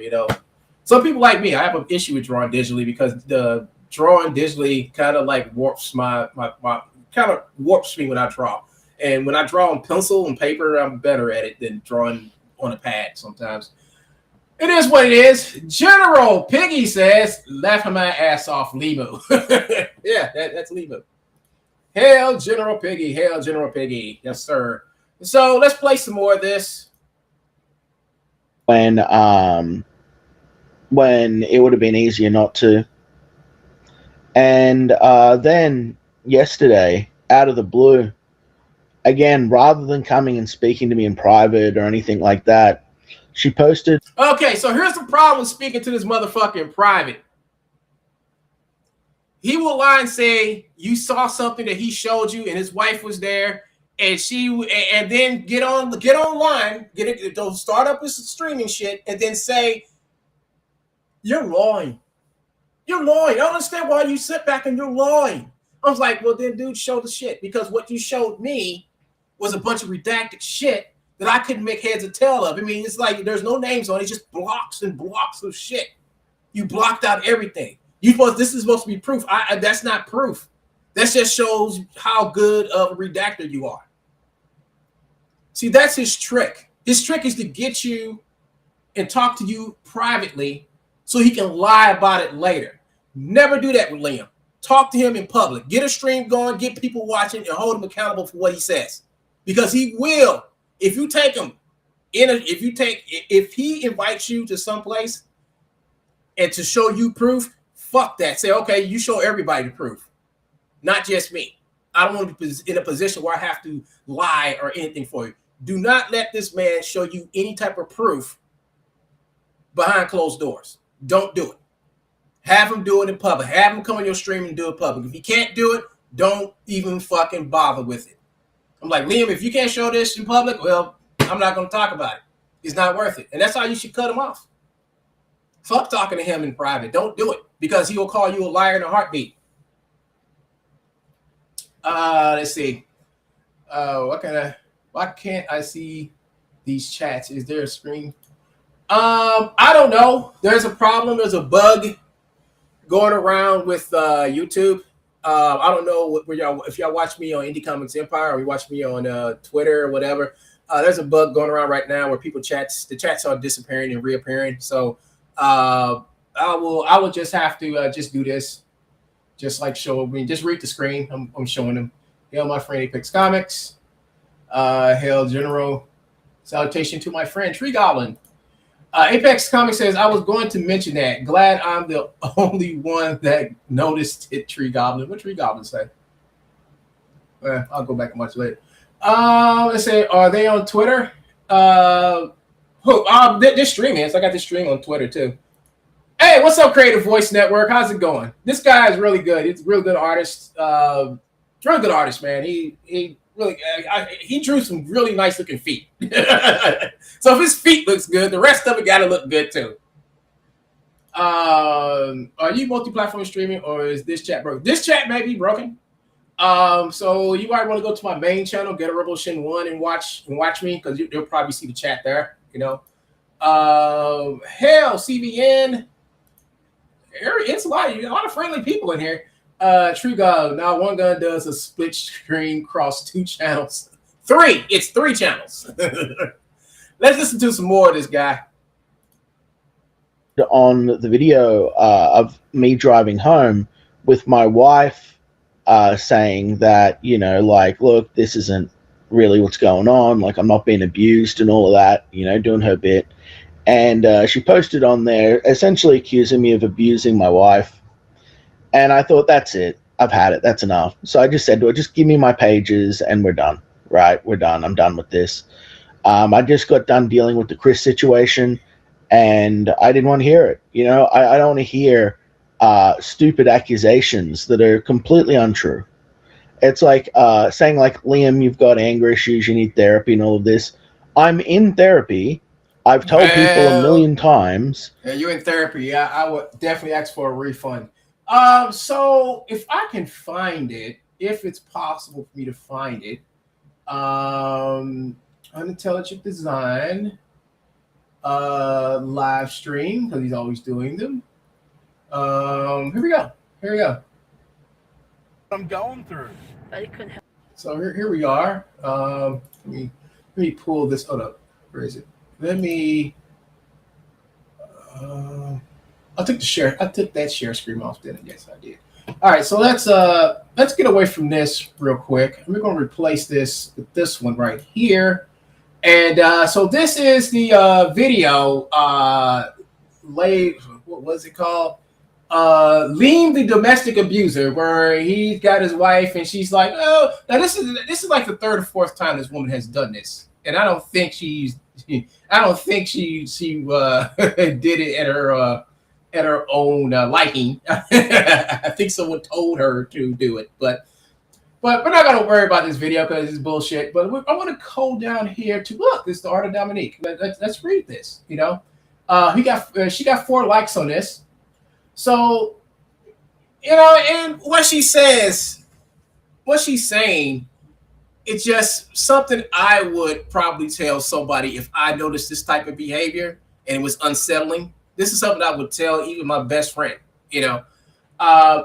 Speaker 2: Some people like me, I have an issue with drawing digitally because the drawing digitally kind of warps my kind of warps me when I draw. And when I draw on pencil and paper, I'm better at it than drawing on a pad sometimes. It is what it is. General Piggy says, laughing my ass off, Limu. Yeah, that's Limu. Hail, General Piggy. Hail, General Piggy. Yes, sir. So let's play some more of this.
Speaker 3: When it would have been easier not to. And then yesterday, out of the blue, again, rather than coming and speaking to me in private or anything like that, she posted.
Speaker 2: Okay, so here's the problem with speaking to this motherfucker in private. He will lie and say you saw something that he showed you and his wife was there, and then get online, start up his streaming shit, and then say, you're lying. You're lying. I don't understand why you sit back and you're lying. I was like, well, then, dude, show the shit, because what you showed me was a bunch of redacted shit that I couldn't make heads or tail of. I mean, it's like there's no names on it, it's just blocks and blocks of shit. You blocked out everything. This is supposed to be proof. That's not proof. That just shows how good of a redactor you are. See, that's his trick. His trick is to get you and talk to you privately so he can lie about it later. Never do that with Liam. Talk to him in public. Get a stream going, get people watching, and hold him accountable for what he says. Because he will. If you take him if he invites you to someplace and to show you proof, fuck that. Say, okay, you show everybody the proof, not just me. I don't want to be in a position where I have to lie or anything for you. Do not let this man show you any type of proof behind closed doors. Don't do it. Have him do it in public. Have him come on your stream and do it public. If he can't do it, don't even fucking bother with it. I'm like, Liam, if you can't show this in public, well, I'm not going to talk about it. It's not worth it. And that's how you should cut him off. Fuck talking to him in private. Don't do it because he will call you a liar in a heartbeat. Let's see. Why can't I see these chats? Is there a screen? I don't know. There's a problem. There's a bug going around with YouTube. I don't know if y'all watch me on Indie Comics Empire or you watch me on Twitter or whatever. There's a bug going around right now where the chats are disappearing and reappearing. So I will just have to just do this, just like just read the screen. I'm showing them. Hail my friend Apex Comics. Hail General. Salutation to my friend Tree Goblin. Apex Comics says, I was going to mention that. Glad I'm the only one that noticed it, Tree Goblin. What Tree Goblin say? I'll go back and watch later. Let's say, are they on Twitter? They're streaming. So I got this stream on Twitter too. Hey, what's up, Creative Voice Network? How's it going? This guy is really good. He's a real good artist. Real good artist, man. He really, he drew some really nice looking feet. So if his feet looks good, the rest of it got to look good too. Are you multi-platform streaming or is this chat broken? This chat may be broken. So you might want to go to my main channel, Get a Revolution 1, and watch me because you'll probably see the chat there. You know, hell, CVN. It's a lot of friendly people in here. True God. Now one gun does a split screen across 2 channels. 3. It's 3 channels. Let's listen to some more of this guy.
Speaker 3: On the video of me driving home with my wife saying that, you know, like, look, this isn't really what's going on. Like, I'm not being abused and all of that, you know, doing her bit. And she posted on there essentially accusing me of abusing my wife. And I thought, that's it. I've had it. That's enough. So I just said to her, just give me my pages and we're done. Right? We're done. I'm done with this. I just got done dealing with the Chris situation and I didn't want to hear it. You know, I don't want to hear stupid accusations that are completely untrue. It's like saying, like, Liam, you've got anger issues, you need therapy and all of this. I'm in therapy. I've told people a million times.
Speaker 2: Yeah, you're in therapy. Yeah, I would definitely ask for a refund. So if I can find it, if it's possible for me to find it, Unintelligent Design live stream, because he's always doing them. Here we go.
Speaker 4: I'm going through.
Speaker 2: So here we are. Let me pull this. Hold up. Where is it? Let me. I took that share screen off. Then yes, I did. All right, so let's get away from this real quick. We're going to replace this with this one right here. And so this is the video. What was it called? Liam the Domestic Abuser, where he's got his wife and she's like, oh, now this is like the 3rd or 4th time this woman has done this, and I don't think she did it at her own liking. I think someone told her to do it, but we're not gonna worry about this video because it's bullshit. But I want to go down here to look. This is the Art of Dominique. Let's read this. You know, she got 4 likes on this. So, you know, and what she's saying it's just something I would probably tell somebody if I noticed this type of behavior and it was unsettling. This is something I would tell even my best friend. You know,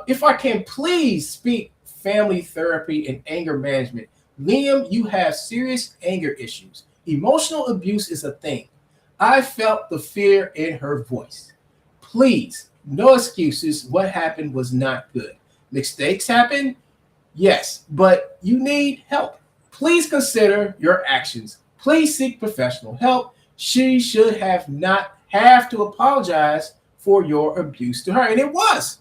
Speaker 2: if I can please speak family therapy and anger management. Liam, you have serious anger issues. Emotional abuse is a thing. I felt the fear in her voice. Please, no excuses. What happened was not good. Mistakes happen, yes, but you need help. Please consider your actions. Please seek professional help. She should have not have to apologize for your abuse to her. And it was.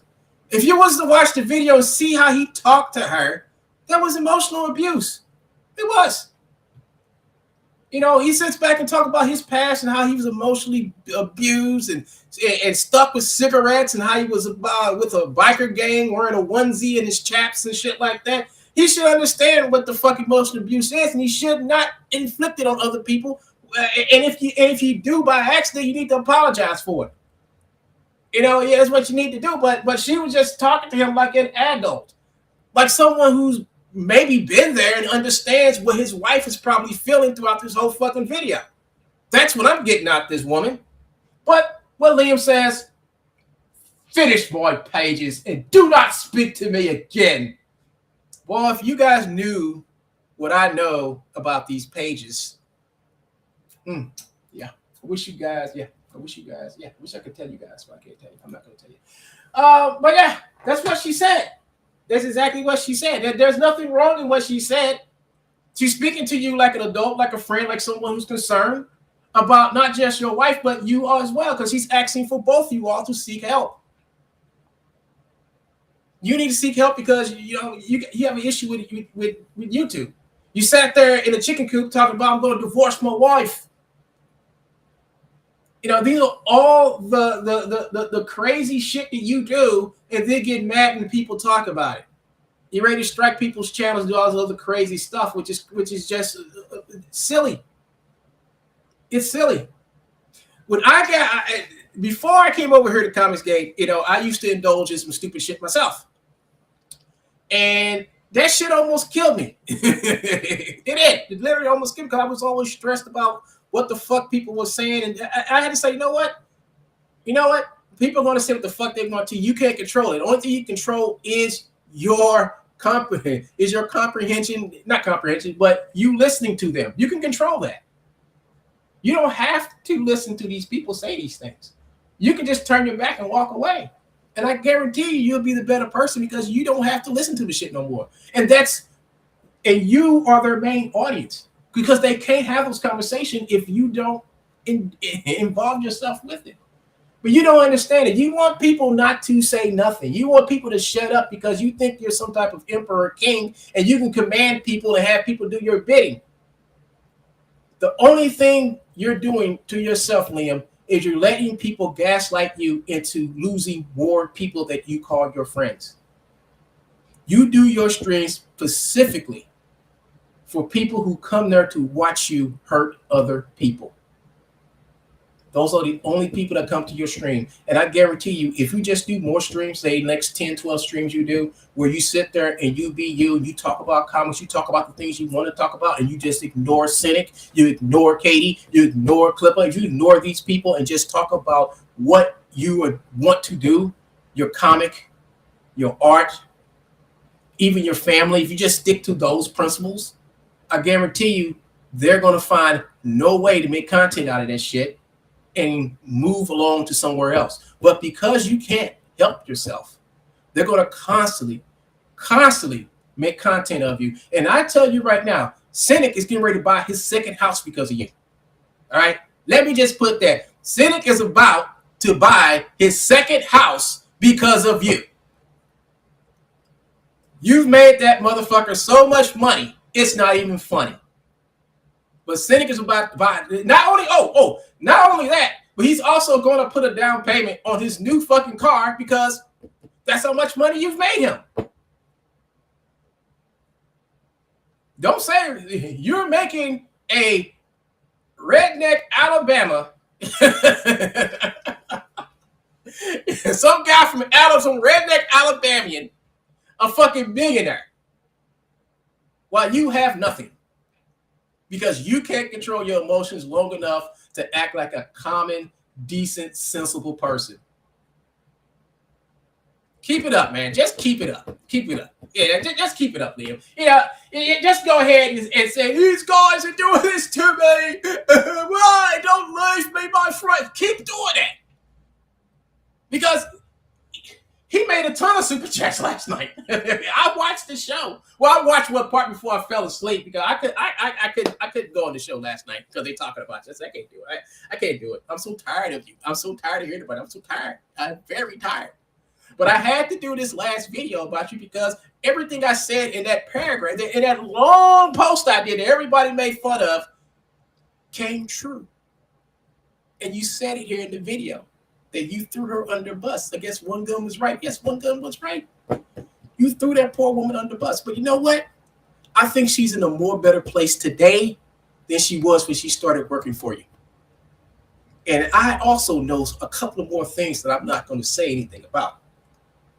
Speaker 2: If you was to watch the video and see how he talked to her, that was emotional abuse. It was. You know, he sits back and talk about his past and how he was emotionally abused and stuck with cigarettes and how he was with a biker gang wearing a onesie and his chaps and shit like that. He should understand what the fuck emotional abuse is, and he should not inflict it on other people. And if you do by accident, you need to apologize for it. You know, yeah, that's what you need to do. But she was just talking to him like an adult, like someone who's maybe been there and understands what his wife is probably feeling throughout this whole fucking video. That's what I'm getting out this woman. But what Liam says, finish boy pages and do not speak to me again. Well, if you guys knew what I know about these pages, yeah, I wish I could tell you guys, but I can't tell you. I'm not going to tell you. But yeah, that's what she said. That's exactly what she said. There's nothing wrong in what she said. She's speaking to you like an adult, like a friend, like someone who's concerned about not just your wife, but you as well, because he's asking for both of you all to seek help. You need to seek help because you have an issue with YouTube. You sat there in a chicken coop talking about, I'm going to divorce my wife. You know, these are all the crazy shit that you do, and then get mad when people talk about it. You're ready to strike people's channels, do all this other crazy stuff, which is just silly. It's silly. When before I came over here to Comics Gate, you know, I used to indulge in some stupid shit myself, and that shit almost killed me. It did. It literally almost killed me because I was always stressed about what the fuck people were saying, and I had to say, you know what? People are going to say what the fuck they want to. You can't control it. The only thing you control is your comprehension, not comprehension, but you listening to them. You can control that. You don't have to listen to these people say these things. You can just turn your back and walk away. And I guarantee you'll be the better person because you don't have to listen to the shit no more. And you are their main audience because they can't have those conversations if you don't involve yourself with it. But you don't understand it. You want people not to say nothing. You want people to shut up because you think you're some type of emperor or king and you can command people and have people do your bidding. The only thing you're doing to yourself, Liam, is you're letting people gaslight you into losing more people that you call your friends. You do your streams specifically for people who come there to watch you hurt other people. Those are the only people that come to your stream. And I guarantee you, if you just do more streams, say next 10, 12 streams you do, where you sit there and you be you, and you talk about comics, you talk about the things you want to talk about, and you just ignore Cynic, you ignore Katie, you ignore Clipper, if you ignore these people and just talk about what you would want to do, your comic, your art, even your family, if you just stick to those principles, I guarantee you, they're going to find no way to make content out of that shit and move along to somewhere else. But because you can't help yourself, they're going to constantly make content of you. And I tell you right now, Cynic is getting ready to buy his second house because of you. All right? Let me just put that. Cynic is about to buy his second house because of you. You've made that motherfucker so much money, it's not even funny. But Cynic is about to buy not only that, but he's also going to put a down payment on his new fucking car because that's how much money you've made him. Don't say you're making a redneck Alabama. Some guy from Alabama, some redneck Alabamian, a fucking billionaire. while you have nothing, because you can't control your emotions long enough to act like a common, decent, sensible person. Keep it up, man. Just keep it up. Keep it up. Yeah, just keep it up, Liam. Just go ahead and say, these guys are doing this to me. Why? Don't leave me, my friend. Keep doing it. Because he made a ton of super chats last night. I watched the show. Well, I watched one part before I fell asleep because I couldn't go on the show last night because they talking about this. I can't do it. I can't do it. I'm so tired of you. I'm so tired of hearing about it. I'm so tired. I'm very tired. But I had to do this last video about you because everything I said in that paragraph, in that long post I did that everybody made fun of, came true. And you said it here in the video that you threw her under bus. I guess one gun was right. Yes, one gun was right. You threw that poor woman under bus. But you know what? I think she's in a more better place today than she was when she started working for you. And I also know a couple of more things that I'm not going to say anything about,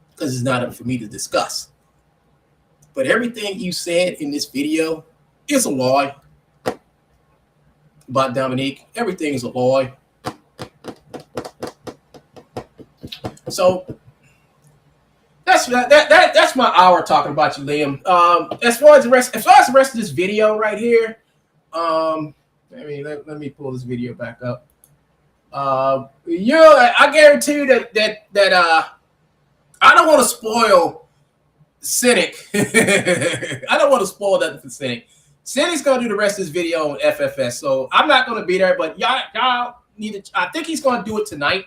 Speaker 2: because it's not up for me to discuss. But everything you said in this video is a lie about Dominique. Everything is a lie. So that's my hour talking about you, Liam. As far as the rest of this video right here, let me pull this video back up. I guarantee you that I don't want to spoil Cynic. I don't want to spoil that for Cynic. Cynic's gonna do the rest of this video on FFS, so I'm not gonna be there. But y'all need to. I think he's gonna do it tonight.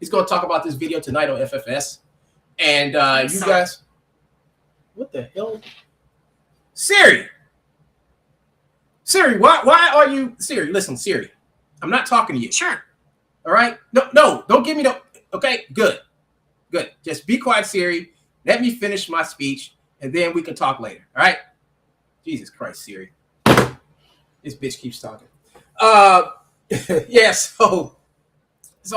Speaker 2: He's gonna talk about this video tonight on FFS. And you guys, what the hell, Siri? Why are you Siri? Listen, Siri, I'm not talking to you.
Speaker 5: Sure.
Speaker 2: All right. No, don't give me no. Okay, good. Just be quiet, Siri. Let me finish my speech, and then we can talk later. All right? Jesus Christ, Siri. This bitch keeps talking. Yeah. So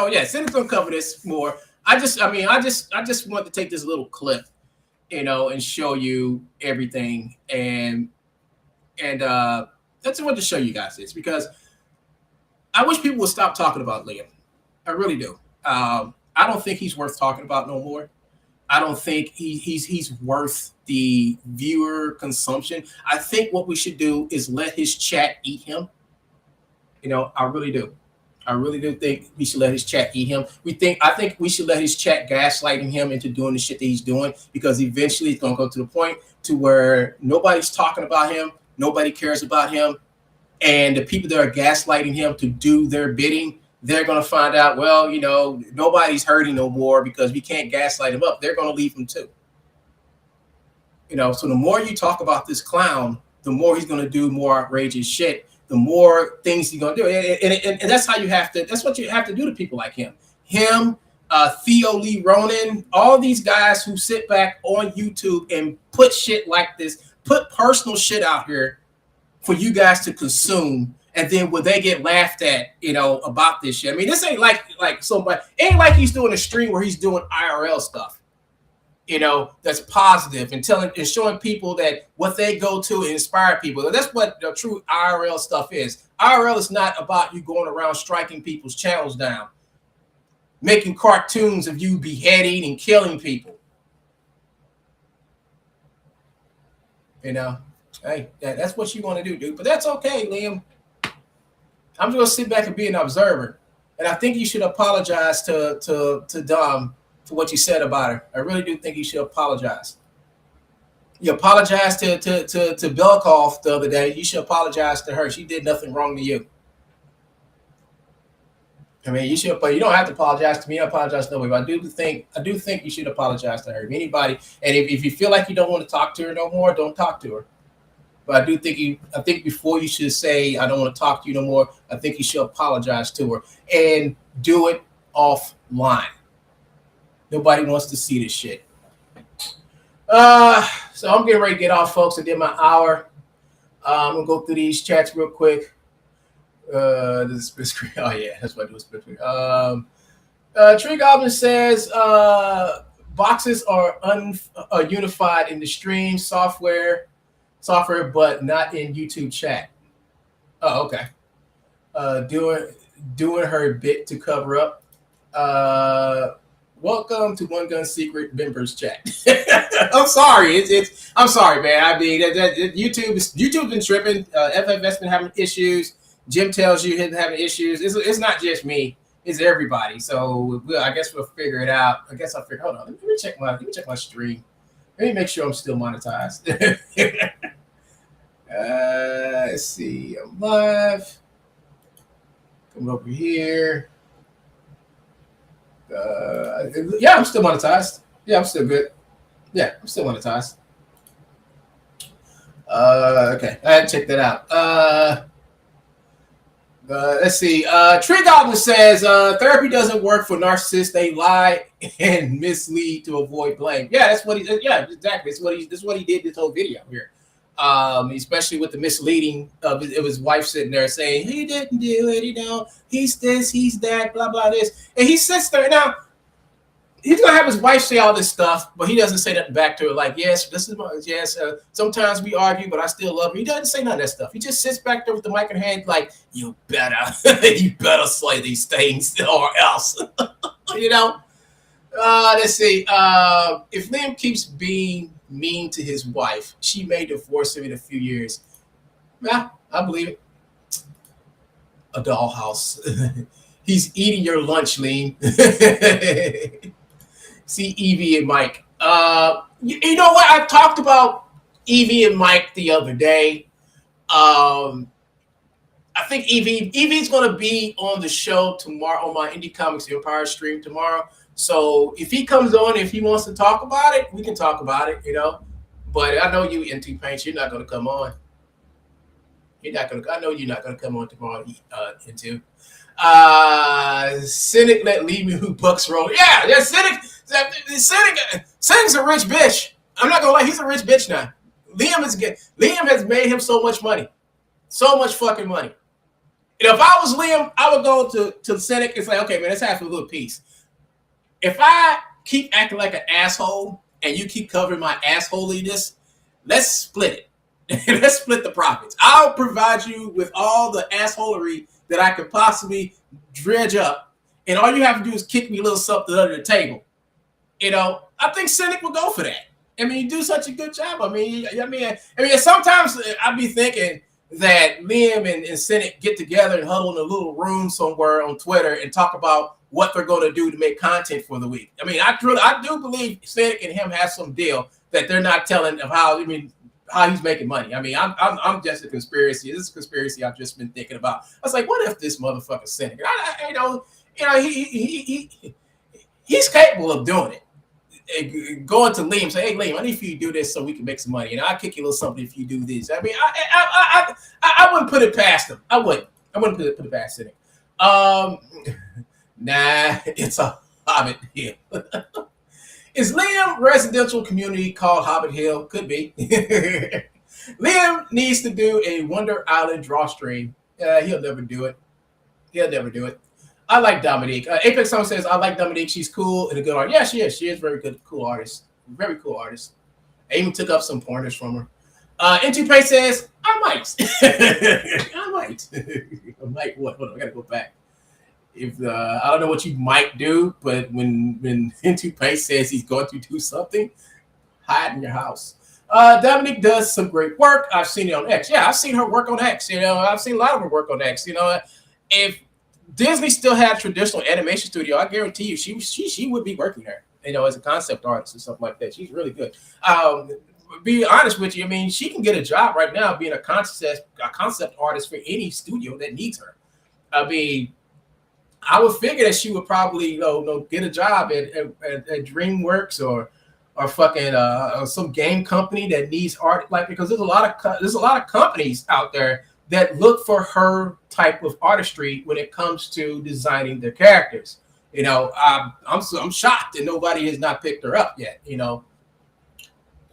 Speaker 2: yeah, Cynic's gonna cover this more. I just want to take this little clip, and show you everything, and that's what to show you guys this, because I wish people would stop talking about Liam. I really do. I don't think he's worth talking about no more. I don't think he's worth the viewer consumption. I think what we should do is let his chat eat him. I really do. I really do think we should let his chat eat him. I think we should let his chat gaslighting him into doing the shit that he's doing, because eventually it's gonna go to the point to where nobody's talking about him, nobody cares about him, and the people that are gaslighting him to do their bidding, they're going to find out, well, nobody's hurting no more because we can't gaslight him up. They're going to leave him too. So the more you talk about this clown, the more he's going to do more outrageous shit, the more things he's going to do. And that's that's what you have to do to people like him. Theo Lee Ronan, all these guys who sit back on YouTube and put shit like this, put personal shit out here for you guys to consume. And then when they get laughed at, about this shit. I mean, this ain't like somebody, ain't like he's doing a stream where he's doing IRL stuff, that's positive and showing people that what they go to inspire people. That's what the true IRL stuff is. IRL is not about you going around striking people's channels down, making cartoons of you beheading and killing people. Hey, that's what you want to do, dude. But that's okay, Liam. I'm just gonna sit back and be an observer, and I think you should apologize to Dom for what you said about her. I really do think you should apologize. You apologized to Belkov the other day. You should apologize to her. She did nothing wrong to you. I mean, you should, but you don't have to apologize to me. I apologize to nobody. But I do think you should apologize to her. If anybody, and if you feel like you don't want to talk to her no more, don't talk to her. But I think before you should say, I don't want to talk to you no more, I think you should apologize to her and do it offline. Nobody wants to see this shit. So I'm getting ready to get off, folks. I did my hour. I'm going to go through these chats real quick. This is split screen. Oh, yeah, that's what I do, split screen. Tree Goblin says boxes are unified in the stream software. software, but not in YouTube chat. Oh, okay. Doing her bit to cover up. Welcome to One Gun Secret members chat. I'm sorry. I'm sorry, man. I mean, YouTube's been tripping. FFS been having issues. Jim tells you he's having issues. It's not just me. It's everybody. So I guess we'll figure it out. I guess I'll figure. Hold on. Let me check my stream. Let me make sure I'm still monetized. Let's see. I'm live. Come over here. Yeah, I'm still monetized. Yeah, I'm still good. Yeah, I'm still monetized. Okay, I had to check that out. Let's see. Tree Goblin says therapy doesn't work for narcissists. They lie and mislead to avoid blame. Yeah, that's what he. Yeah, exactly. That's what he did this whole video here. Especially with the misleading of his wife sitting there saying he didn't do it. You know, he's this, he's that, blah blah this, and he sits there now. He's gonna have his wife say all this stuff, but he doesn't say that back to her. Like, yes, this is my yes. Sometimes we argue, but I still love her. He doesn't say none of that stuff. He just sits back there with the mic in hand, like, you better say these things or else. You know. Let's see. If Liam keeps being mean to his wife, she may divorce him in a few years. Yeah, I believe it. A dollhouse. He's eating your lunch, Liam. See Evie and Mike. You know what? I talked about Evie and Mike the other day. I think Evie's going to be on the show tomorrow on my Indie Comics Empire stream tomorrow. So if he comes on, if he wants to talk about it, we can talk about it, you know. But I know you into Paints, you're not going to come on. I know you're not going to come on tomorrow, into. Cynic let Limu Bucks roll. Yeah, Cynic's a rich bitch. I'm not gonna lie, he's a rich bitch now. Liam has made him so much money. So much fucking money. And if I was Liam, I would go to Cynic and say, okay, man, let's have a little piece. If I keep acting like an asshole and you keep covering my assholiness, let's split it. Let's split the profits. I'll provide you with all the assholery that I could possibly dredge up, and all you have to do is kick me a little something under the table. You know, I think Cynic will go for that. I mean, you do such a good job. I mean, sometimes I'd be thinking that Liam and Cynic get together and huddle in a little room somewhere on Twitter and talk about what they're going to do to make content for the week. I mean, I do believe Cynic and him have some deal that they're not telling of how he's making money. I mean, I'm just a conspiracy. This is a conspiracy I've just been thinking about. I was like, what if this motherfucker Cynic? He's capable of doing it. Going to Liam, say, hey Liam, I need for you to do this so we can make some money. And I'll kick you a little something if you do this. I mean, I wouldn't put it past him. I wouldn't put it past Cynic. Nah, it's a Hobbit Hill. Is Liam residential community called Hobbit Hill? Could be. Liam needs to do a Wonder Island draw stream. He'll never do it. I like Dominique. Apex Song says, I like Dominique. She's cool and a good artist. Yeah, she is. She is very good, cool artist. Very cool artist. I even took up some pointers from her. Into Pay says, I might. I might what? Hold on, I gotta go back. If I don't know what you might do, but when Into Pay says he's going to do something, hide in your house. Dominique does some great work. I've seen it on X. Yeah, I've seen her work on X. You know, I've seen a lot of her work on X. You know, if Disney still had a traditional animation studio, I guarantee you she would be working there, you know, as a concept artist or something like that. She's really good. Be honest with you, I mean, she can get a job right now being a concept artist for any studio that needs her. I mean, I would figure that she would probably get a job at DreamWorks or fucking some game company that needs art, like, because there's a lot of companies out there that look for her type of artistry when it comes to designing their characters. You know, I'm shocked that nobody has not picked her up yet. You know,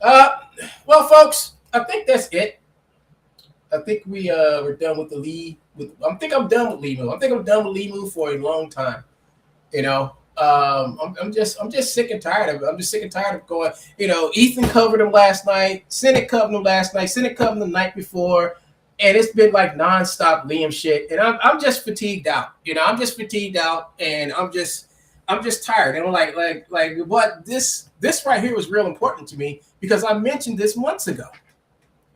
Speaker 2: well, folks, I think that's it. I think we're done with I think I'm done with Limu. I think I'm done with Limu for a long time. You know, I'm just sick and tired of it. I'm just sick and tired of going. Ethan covered him last night. Senate covered him last night. Senate covered him the night before, and it's been like nonstop Liam shit. And I'm just fatigued out. I'm just fatigued out, and I'm just tired. And I'm like what this right here was real important to me because I mentioned this months ago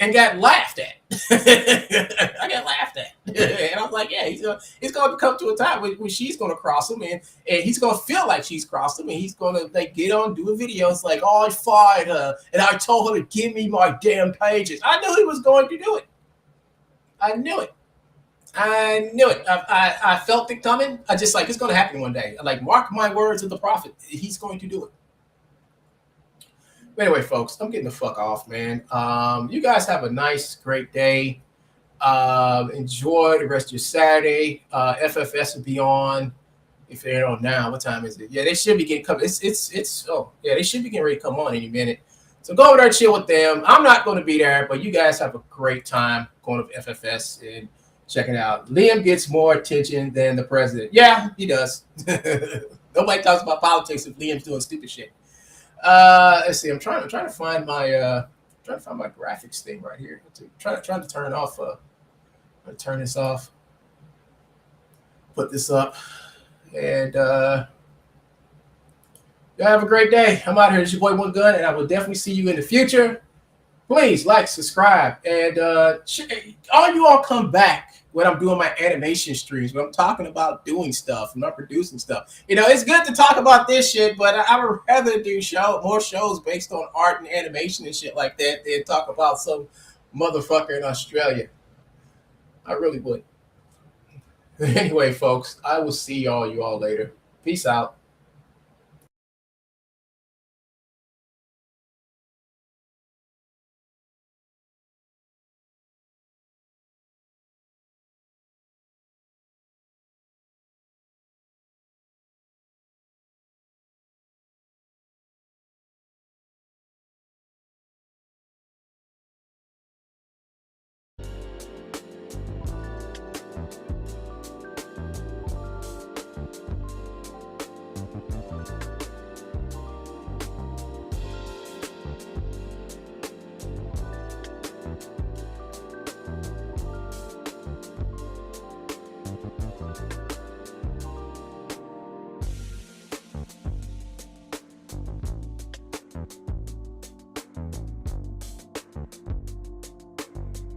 Speaker 2: and got laughed at. I got laughed at. And I'm like, yeah, he's going to come to a time when she's going to cross him and he's going to feel like she's crossed him and he's going to get on, do a video. It's like, oh, I fired her and I told her to give me my damn pages. I knew he was going to do it. I knew it. I felt it coming. I just it's going to happen one day. Like, mark my words of the prophet. He's going to do it. Anyway, folks, I'm getting the fuck off, man. You guys have a nice, great day. Enjoy the rest of your Saturday. FFS will be on. If they're on now, what time is it? Yeah, they should be getting coming. They should be getting ready to come on any minute. So go over there, chill with them. I'm not going to be there, but you guys have a great time going to FFS and checking out. Liam gets more attention than the president. Yeah, he does. Nobody talks about politics if Liam's doing stupid shit. Let's see. I'm trying to find my graphics thing right here. Trying to turn off. Turn this off. Put this up, and y'all have a great day. I'm out here. It's your boy One Gun, and I will definitely see you in the future. Please like, subscribe, and all you all come back when I'm doing my animation streams, when I'm talking about doing stuff, I'm not producing stuff. It's good to talk about this shit, but I would rather do more shows based on art and animation and shit like that than talk about some motherfucker in Australia. I really would. Anyway, folks, I will see you all later. Peace out.